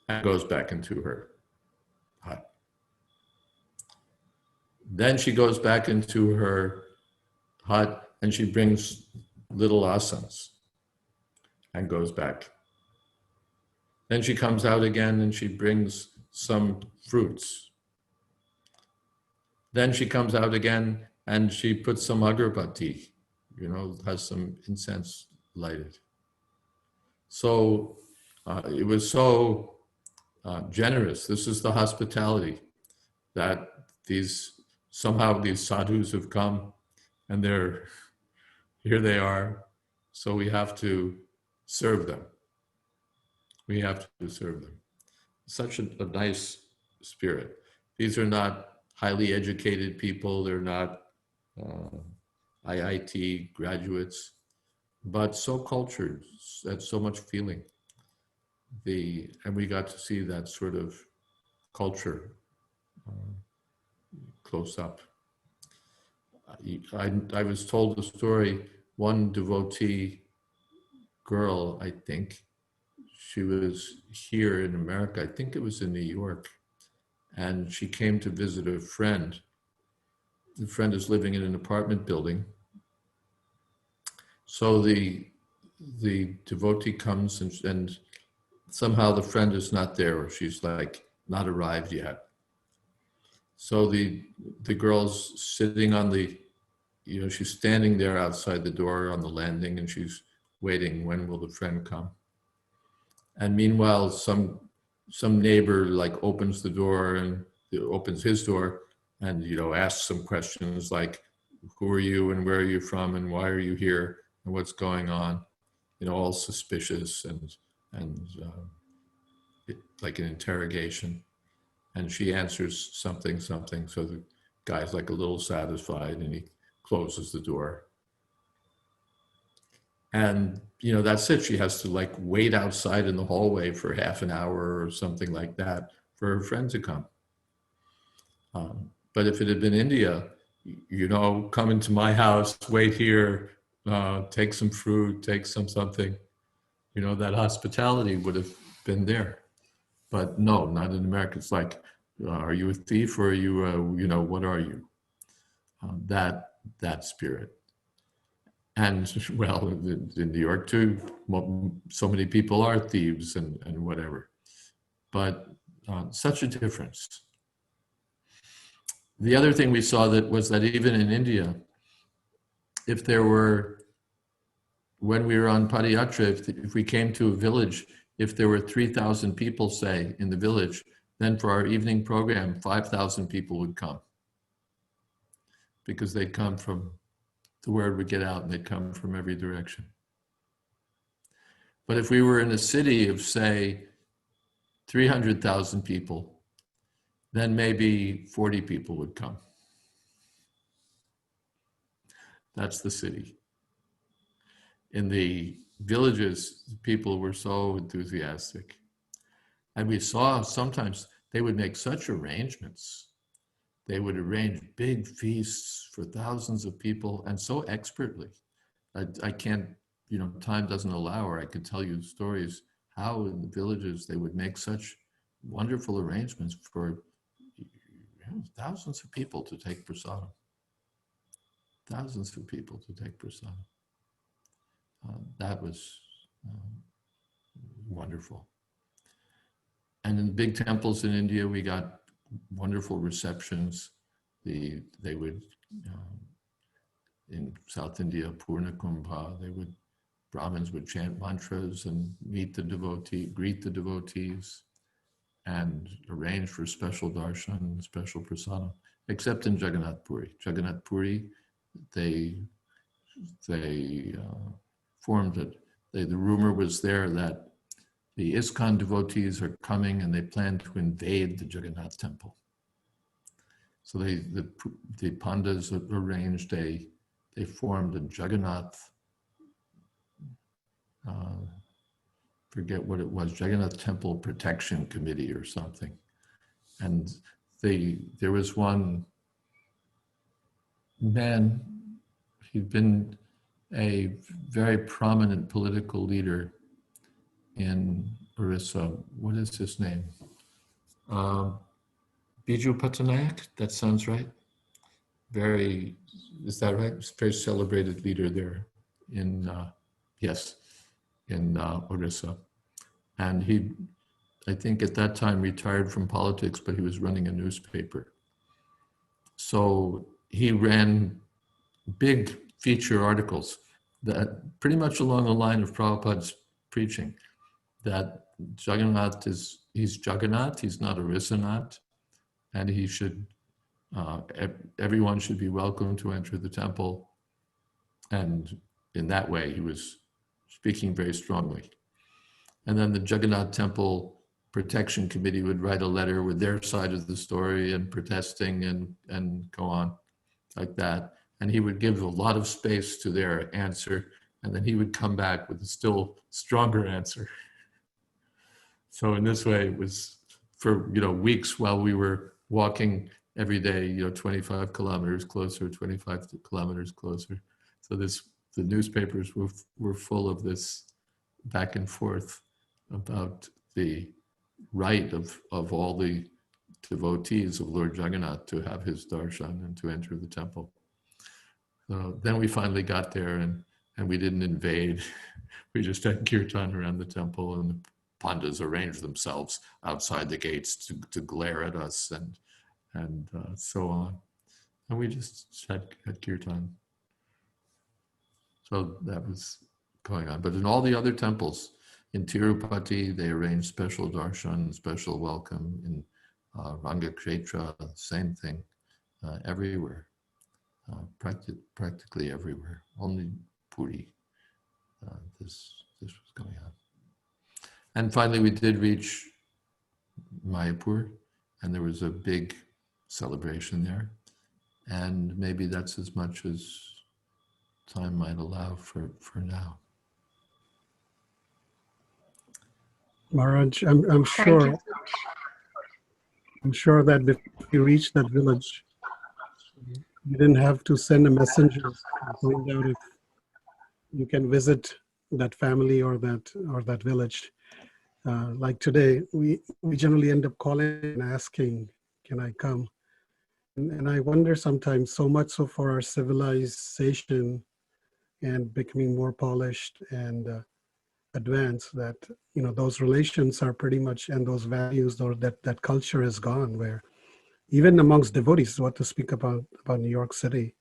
and goes back into her hut. Then she goes back into her hut and she brings little asanas and goes back. Then she comes out again and she brings some fruits. Then she comes out again and she puts some agarbatti, you know, has some incense lighted. So it was so generous. This is the hospitality that somehow these sadhus have come, and here they are. So we have to serve them. We have to serve them. Such a nice spirit. These are not highly educated people. They're not IIT graduates, but so cultured, had so much feeling. And we got to see that sort of culture close up. I was told the story, one devotee girl, I think, she was here in America, I think it was in New York, and she came to visit a friend. The friend is living in an apartment building. So the devotee comes and somehow the friend is not there, or she's like not arrived yet. So the girl's sitting on she's standing there outside the door on the landing, and she's waiting, when will the friend come? And meanwhile, some neighbor like opens the door and opens his door and, you know, asks some questions like, who are you and where are you from and why are you here and what's going on? You know, all suspicious and like an interrogation. And she answers something. So the guy's like a little satisfied and he closes the door. And, you know, that's it. She has to like wait outside in the hallway for half an hour or something like that for her friend to come. But if it had been India, you know, come into my house, wait here, take some fruit, take something, you know, that hospitality would have been there. But no, not in America. It's like, are you a thief or are you, you know, what are you? That spirit. And well, in New York too, so many people are thieves and whatever. But such a difference. The other thing we saw was that even in India, when we were on Padayatra, if we came to a village, if there were 3,000 people, say, in the village, then for our evening program, 5,000 people would come. Because they'd come from, the word would get out and they'd come from every direction. But if we were in a city of, say, 300,000 people, then maybe 40 people would come. That's the city. In the villages, people were so enthusiastic. And we saw sometimes they would make such arrangements. They would arrange big feasts for thousands of people, and so expertly. I can't, time doesn't allow, or I could tell you stories how in the villages they would make such wonderful arrangements for thousands of people to take prasadam. Thousands of people to take prasadam. That was wonderful. And in big temples in India, we got wonderful receptions. They would, in South India, Purna Kumbha, Brahmins would chant mantras and greet the devotees, and arrange for special darshan, special prasadam, except in Jagannath Puri. Jagannath Puri, they formed it. The rumor was there that the ISKCON devotees are coming and they plan to invade the Jagannath temple. So the Pandas arranged they formed a Jagannath, forget what it was, Jagannath Temple Protection Committee or something. And there was one man, he'd been a very prominent political leader in Orissa. What is his name? Biju Patnaik, that sounds right. Is that right? Very celebrated leader there in Orissa. And he, I think at that time, retired from politics, but he was running a newspaper. So he ran big feature articles that pretty much along the line of Prabhupada's preaching, that Jagannath he's Jagannath, he's not Orissanath, and he should, everyone should be welcome to enter the temple. And in that way, he was speaking very strongly. And then the Jagannath Temple Protection Committee would write a letter with their side of the story and protesting and go on like that. And he would give a lot of space to their answer, and then he would come back with a still stronger answer. So in this way, it was for weeks while we were walking every day, 25 kilometers closer, 25 kilometers closer. So the newspapers were full of this back and forth about the right of all the devotees of Lord Jagannath to have his darshan and to enter the temple. So then we finally got there, and we didn't invade. We just had kirtan around the temple, and the pandas arranged themselves outside the gates to glare at us and so on. And we just had kirtan. So that was going on. But in all the other temples, in Tirupati, they arranged special darshan, special welcome. In Rangakshetra, same thing, everywhere, practically everywhere. Only Puri, this was going on. And finally, we did reach Mayapur, and there was a big celebration there. And maybe that's as much as time might allow for now. Maharaj, I'm sure that before you reached that village, you didn't have to send a messenger to find out if you can visit that family or that village. Like today, we generally end up calling and asking, "Can I come?" And I wonder sometimes, so much so for our civilization and becoming more polished and advanced, that those relations are pretty much, and those values, or that culture is gone, where even amongst devotees, what to speak about New York City,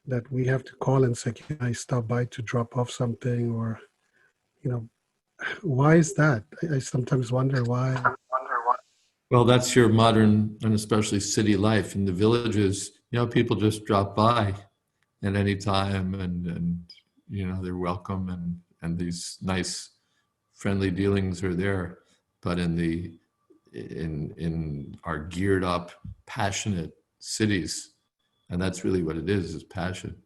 that we have to call and say, "Can I stop by to drop off something?" Or why is that? I sometimes wonder why. Well, that's your modern and especially city life. In the villages, people just drop by at any time, and they're welcome, and these nice friendly dealings are there. But in our geared up, passionate cities, and that's really what it is passion.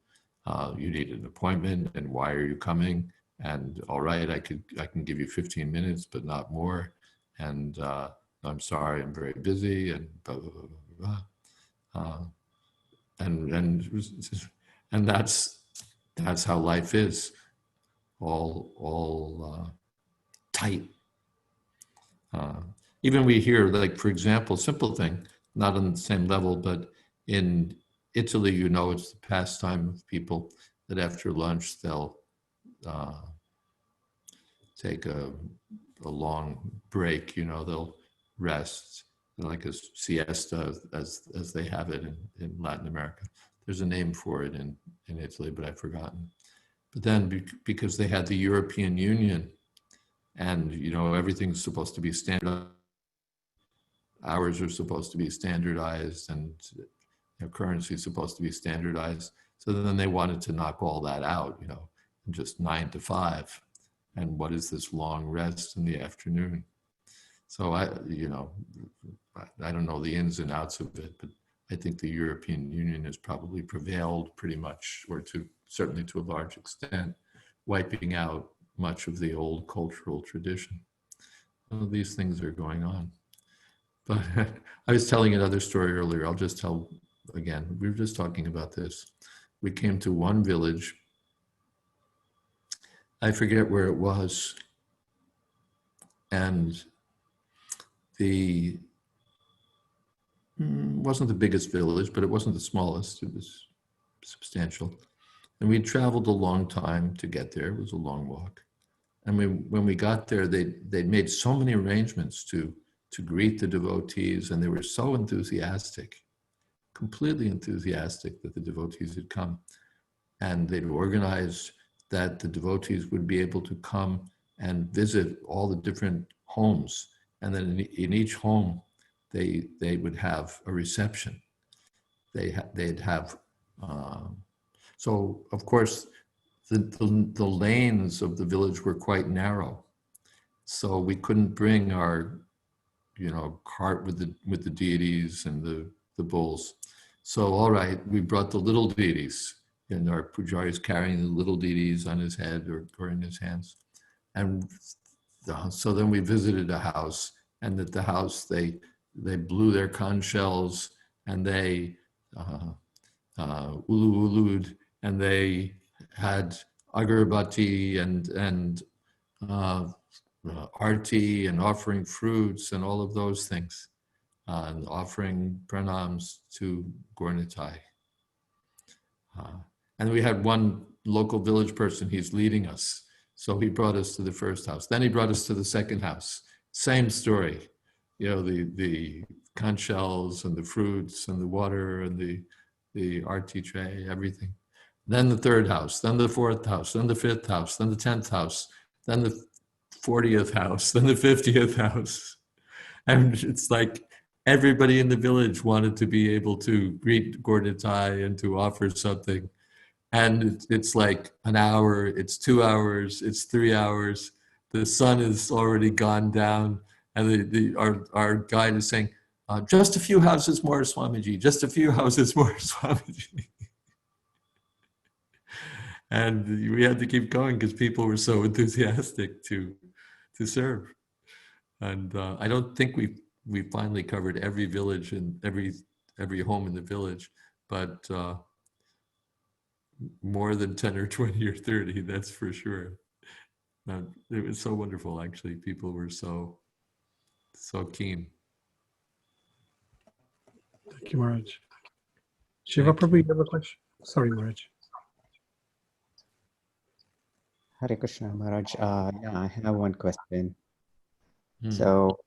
You need an appointment, and why are you coming? And all right, I can give you 15 minutes, but not more. And I'm sorry, I'm very busy, and blah blah blah blah blah. And that's how life is, all tight. Even we hear, like, for example, simple thing, not on the same level, but in Italy, it's the pastime of people that after lunch they'll uh, take a long break. They'll rest, like a siesta, as they have it in Latin America. There's a name for it in Italy, but I've forgotten. But then because they had the European Union, and everything's supposed to be standardized, hours are supposed to be standardized, and currency is supposed to be standardized. So then they wanted to knock all that out, just 9 to 5. And what is this long rest in the afternoon? So I don't know the ins and outs of it, but I think the European Union has probably prevailed pretty much, or certainly to a large extent, wiping out much of the old cultural tradition. Well, these things are going on. But I was telling another story earlier. I'll just tell again. We were just talking about this. We came to one village. I forget where it was. And wasn't the biggest village, but it wasn't the smallest. It was substantial. And we traveled a long time to get there. It was a long walk. And when we got there, they'd made so many arrangements to greet the devotees, and they were so enthusiastic, completely enthusiastic that the devotees had come. And they'd organized that the devotees would be able to come and visit all the different homes. And then in each home, they would have a reception. They'd have, so of course, the lanes of the village were quite narrow. So we couldn't bring our cart with the deities and the bulls. So all right, we brought the little deities, and our pujaris carrying the little deities on his head or in his hands. And so then we visited a house, and at the house they blew their conch shells, and they ulu-ulu'd, and they had agarbati and arti, and offering fruits and all of those things, and offering pranams to Gornitai. And we had one local village person, he's leading us. So he brought us to the first house. Then he brought us to the second house. Same story. The conch shells and the fruits and the water and the arti tray, everything. Then the third house, then the fourth house, then the fifth house, then the 10th house, then the 40th house, then the 50th house. And it's like everybody in the village wanted to be able to greet Gornitai and to offer something. And it's like an hour, it's 2 hours, it's 3 hours. The sun is already gone down, and our guide is saying, just a few houses more, Swamiji, just a few houses more, Swamiji. And we had to keep going because people were so enthusiastic to serve. And I don't think we finally covered every village and every home in the village, but more than 10 or 20 or 30, that's for sure. It was so wonderful, actually. People were so keen. Thank you, Maharaj. Shiva Prabhu, you have a question? Sorry, Maharaj. Hare Krishna, Maharaj. Yeah, I have one question. So,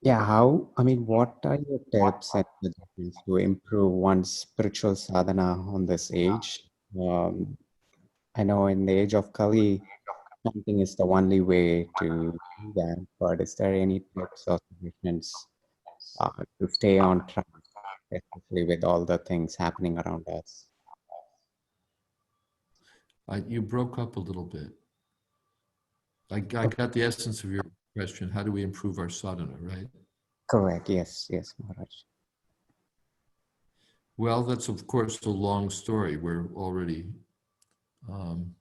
yeah, what are your tips and suggestions to improve one's spiritual sadhana on this age? I know in the age of Kali, chanting is the only way to do that, but is there any tips or suggestions to stay on track, especially with all the things happening around us? You broke up a little bit. I got the essence of your question. How do we improve our sadhana, right? Correct. Yes, Maharaj. Well, that's of course a long story. We're already um,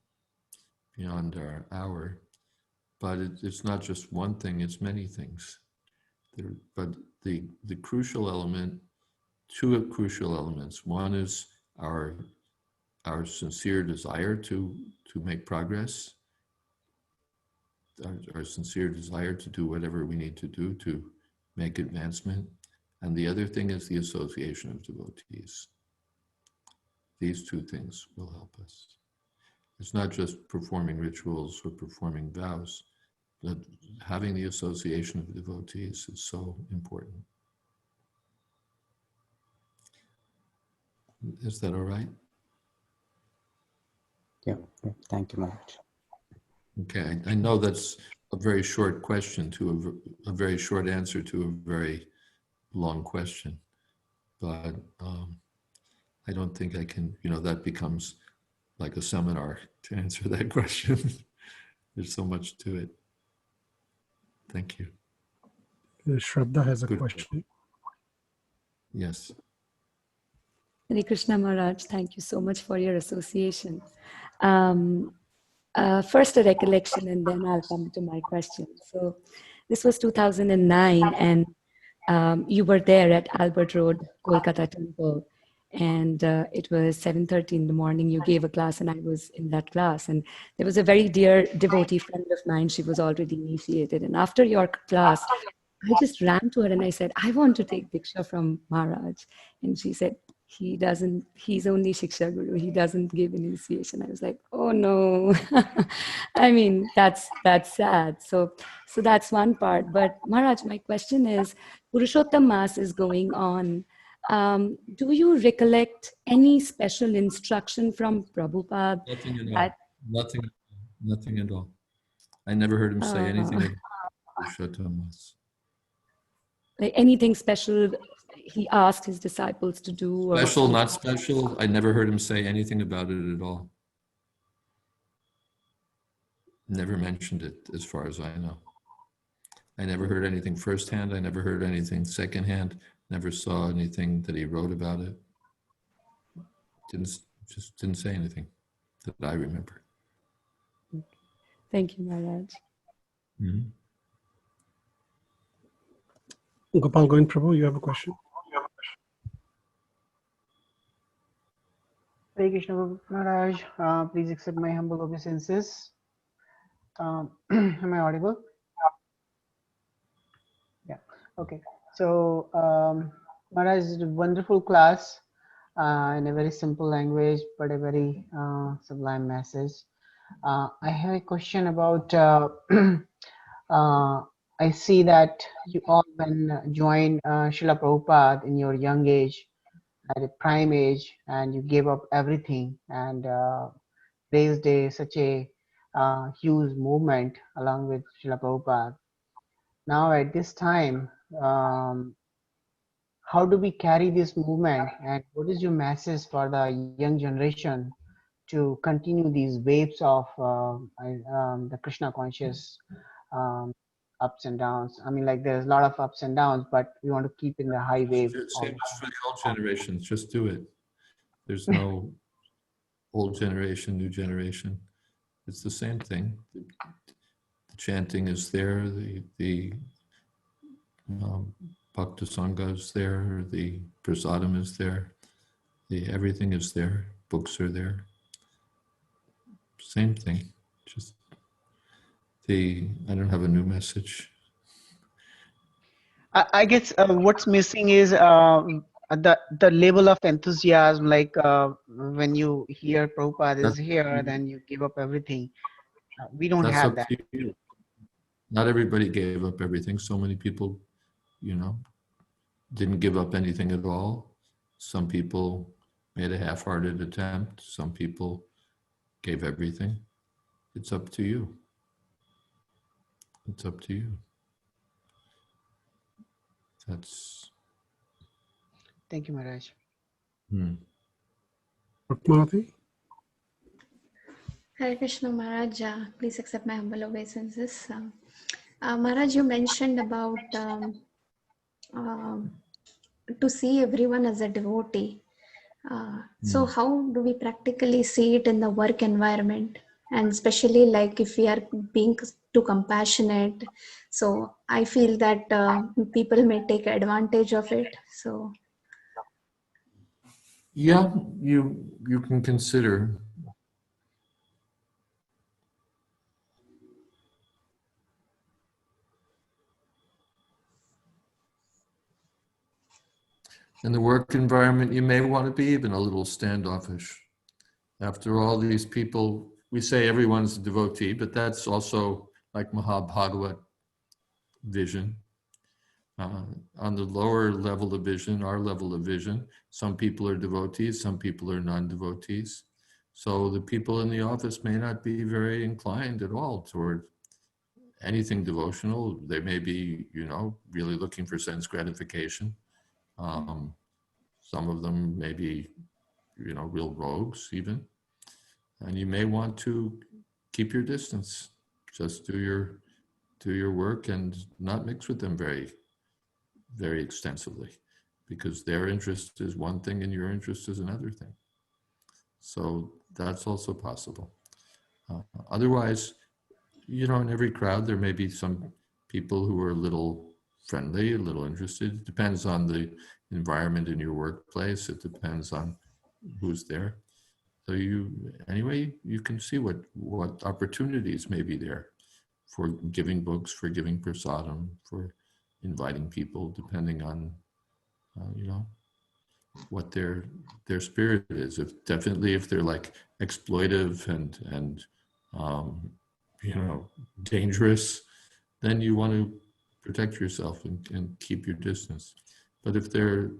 beyond our hour. But it's not just one thing, it's many things. But the crucial element, two crucial elements. One is our sincere desire to make progress, our sincere desire to do whatever we need to do to make advancement. And the other thing is the association of devotees. These two things will help us. It's not just performing rituals or performing vows, but having the association of devotees is so important. Is that all right? Yeah. Thank you, Maharaj. Okay, I know that's a very short question to a very short answer to a very long question, but I don't think I can, that becomes like a seminar to answer that question. There's so much to it. Thank you. Shraddha has a Good. question. Yes. Hare Krishna Maharaj, thank you so much for your association. First a recollection and then I'll come to my question. So this was 2009 and you were there at Albert Road, Kolkata Temple. And it was 7:30 in the morning. You gave a class and I was in that class. And there was a very dear devotee friend of mine. She was already initiated. And after your class, I just ran to her and I said, I want to take Diksha from Maharaj. And she said, he's only Shiksha Guru. He doesn't give initiation. I was like, oh no. I mean, that's sad. So that's one part. But Maharaj, my question is, Purushottam Mass is going on. Do you recollect any special instruction from Prabhupada? Nothing at all. Nothing at all. I never heard him say anything about Purushottam Mass. Like anything special he asked his disciples to do? Or Special, not special. I never heard him say anything about it at all. Never mentioned it, as far as I know. I never heard anything firsthand. I never heard anything secondhand. Never saw anything that he wrote about it. Didn't say anything that I remember. Thank you, Maharaj. Mm-hmm. Gopal Govind Prabhu, you have a question? Hare Krishna Maharaj, please accept my humble obeisances. Am I audible? Yeah, okay. So, Maharaj, is a wonderful class in a very simple language, but a very sublime message. I have a question about, I see that you all joined Srila Prabhupada in your young age, at a prime age, and you gave up everything and raised such a huge movement along with Srila Prabhupada. Now at this time, how do we carry this movement, and what is your message for the young generation to continue these waves of the Krishna conscious ups and downs? I mean, like there's a lot of ups and downs, but we want to keep in the high wave. Same as for the old generations. Just do it. There's no old generation, new generation. It's the same thing. The chanting is there. The Bhakta Sangha is there. The prasadam is there. Everything is there. Books are there. Same thing. Just I don't have a new message. I guess what's missing is the level of enthusiasm. Like when you hear Prabhupada is here, then you give up everything. We don't have that. To you. Not everybody gave up everything. So many people, didn't give up anything at all. Some people made a half-hearted attempt. Some people gave everything. It's up to you. It's up to you. Thank you, Maharaj. Rukmati? Hare Krishna Maharaj, please accept my humble obeisances. Maharaj, you mentioned about to see everyone as a devotee. So how do we practically see it in the work environment? And especially like if we are being too compassionate, so I feel that people may take advantage of it. So Yeah, you can consider. In the work environment, you may want to be even a little standoffish. After all, these people, we say everyone's a devotee, but that's also like Mahabhagavat vision. On the lower level of vision, our level of vision, some people are devotees, some people are non-devotees. So the people in the office may not be very inclined at all toward anything devotional. They may be, really looking for sense gratification. Some of them may be, real rogues even. And you may want to keep your distance. Just do your work and not mix with them very, very extensively, because their interest is one thing and your interest is another thing. So that's also possible. Otherwise, in every crowd, there may be some people who are a little friendly, a little interested. It depends on the environment in your workplace. It depends on who's there. So you can see what opportunities may be there for giving books, for giving prasadam, for inviting people, depending on, what their spirit is. If they're like exploitive and dangerous, then you want to protect yourself and keep your distance. But if they're,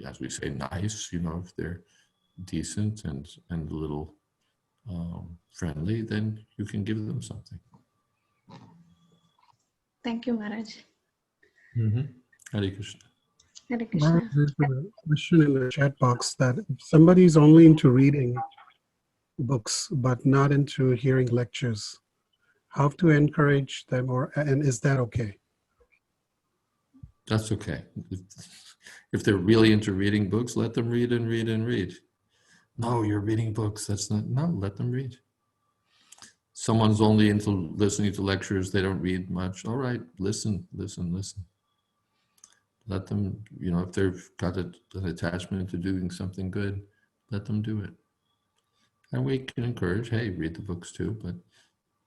as we say, nice, if they're decent and a little friendly, then you can give them something. thank you, Maharaj. Hare Krishna. Hare Krishna. There's a question in the chat box that if somebody's only into reading books but not into hearing lectures, how to encourage them, and is that okay? That's okay. If they're really into reading books, let them read and read and read. No, you're reading books. No, let them read. Someone's only into listening to lectures. They don't read much. All right, listen. Let them, if they've got an attachment to doing something good, let them do it. And we can encourage, hey, read the books too. But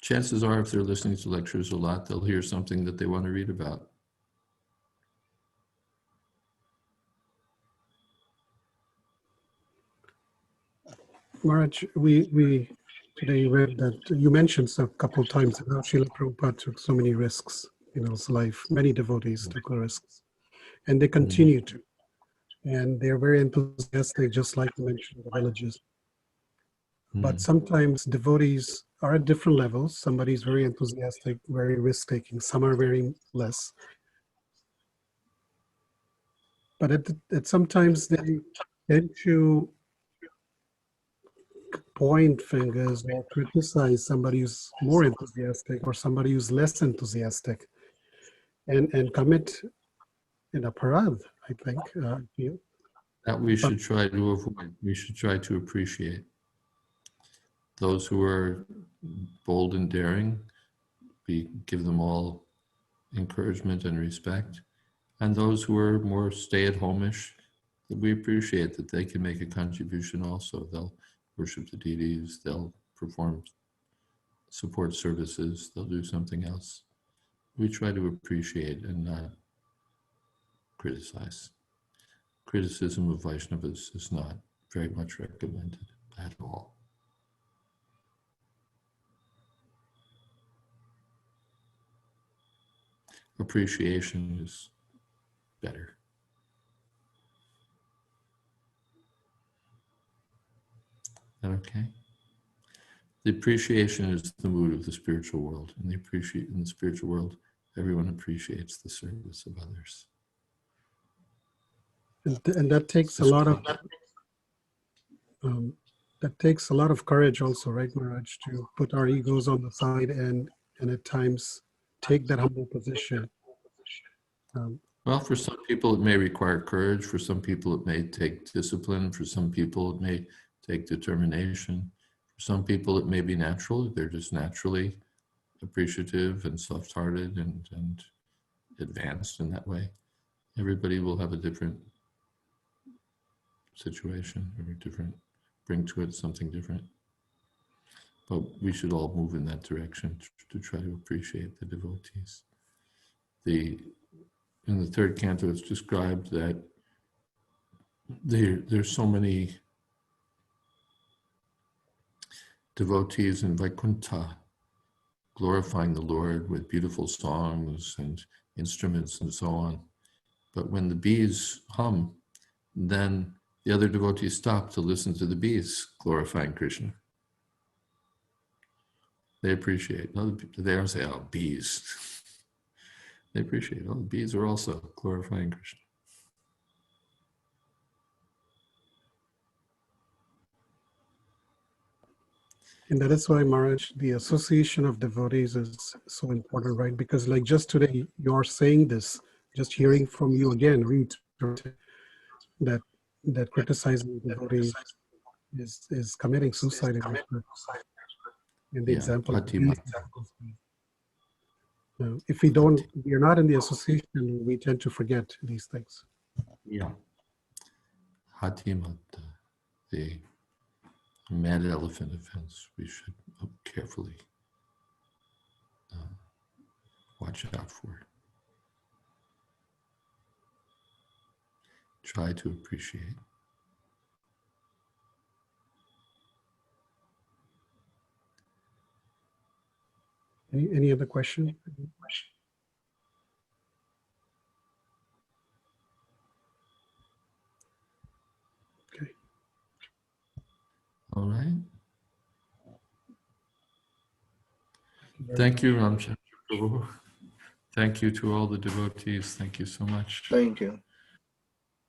chances are, if they're listening to lectures a lot, they'll hear something that they want to read about. Maharaj, we today read that you mentioned a couple of times how Srila Prabhupada took so many risks in his life. Many devotees took risks, and they continue to. And they're very enthusiastic, just like you mentioned, the villages. But sometimes devotees are at different levels. Somebody's very enthusiastic, very risk-taking. Some are very less. But at sometimes they tend to point fingers or criticize somebody who's more enthusiastic or somebody who's less enthusiastic, and commit in a parad, I think, I feel. That we should try to avoid. We should try to appreciate those who are bold and daring. We give them all encouragement and respect. And those who are more stay-at-home-ish, we appreciate that they can make a contribution also. They'll worship the deities, they'll perform support services, they'll do something else. We try to appreciate and not criticize. Criticism of Vaishnavas is not very much recommended at all. Appreciation is better. Is that okay? The appreciation is the mood of the spiritual world. In the spiritual world, everyone appreciates the service of others. And that takes a lot of courage also, right, Maharaj, to put our egos on the side and at times take that humble position. Well, for some people it may require courage. For some people it may take discipline. For some people it may take determination. For some people it may be natural. They're just naturally appreciative and soft-hearted and advanced in that way. Everybody will have a different situation or different, bring to it something different. But we should all move in that direction to try to appreciate the devotees. In the third canto, it's described that there's so many devotees in Vaikuntha glorifying the Lord with beautiful songs and instruments and so on. But when the bees hum, then the other devotees stop to listen to the bees glorifying Krishna. They appreciate. They don't say, "Oh, bees." They appreciate. Oh, the bees are also glorifying Krishna. And that is why, Maharaj, the association of devotees is so important, right? Because like just today, you're saying this, just hearing from you again, that criticizing devotees is committing suicide in the example of the bees. If we are not in the association, we tend to forget these things. Yeah. Hatimat, the mad elephant offense, we should carefully watch out for. Try to appreciate. Any other question? Okay. All right. Thank you, Ramchandra Prabhu. Thank you to all the devotees. Thank you so much. Thank you.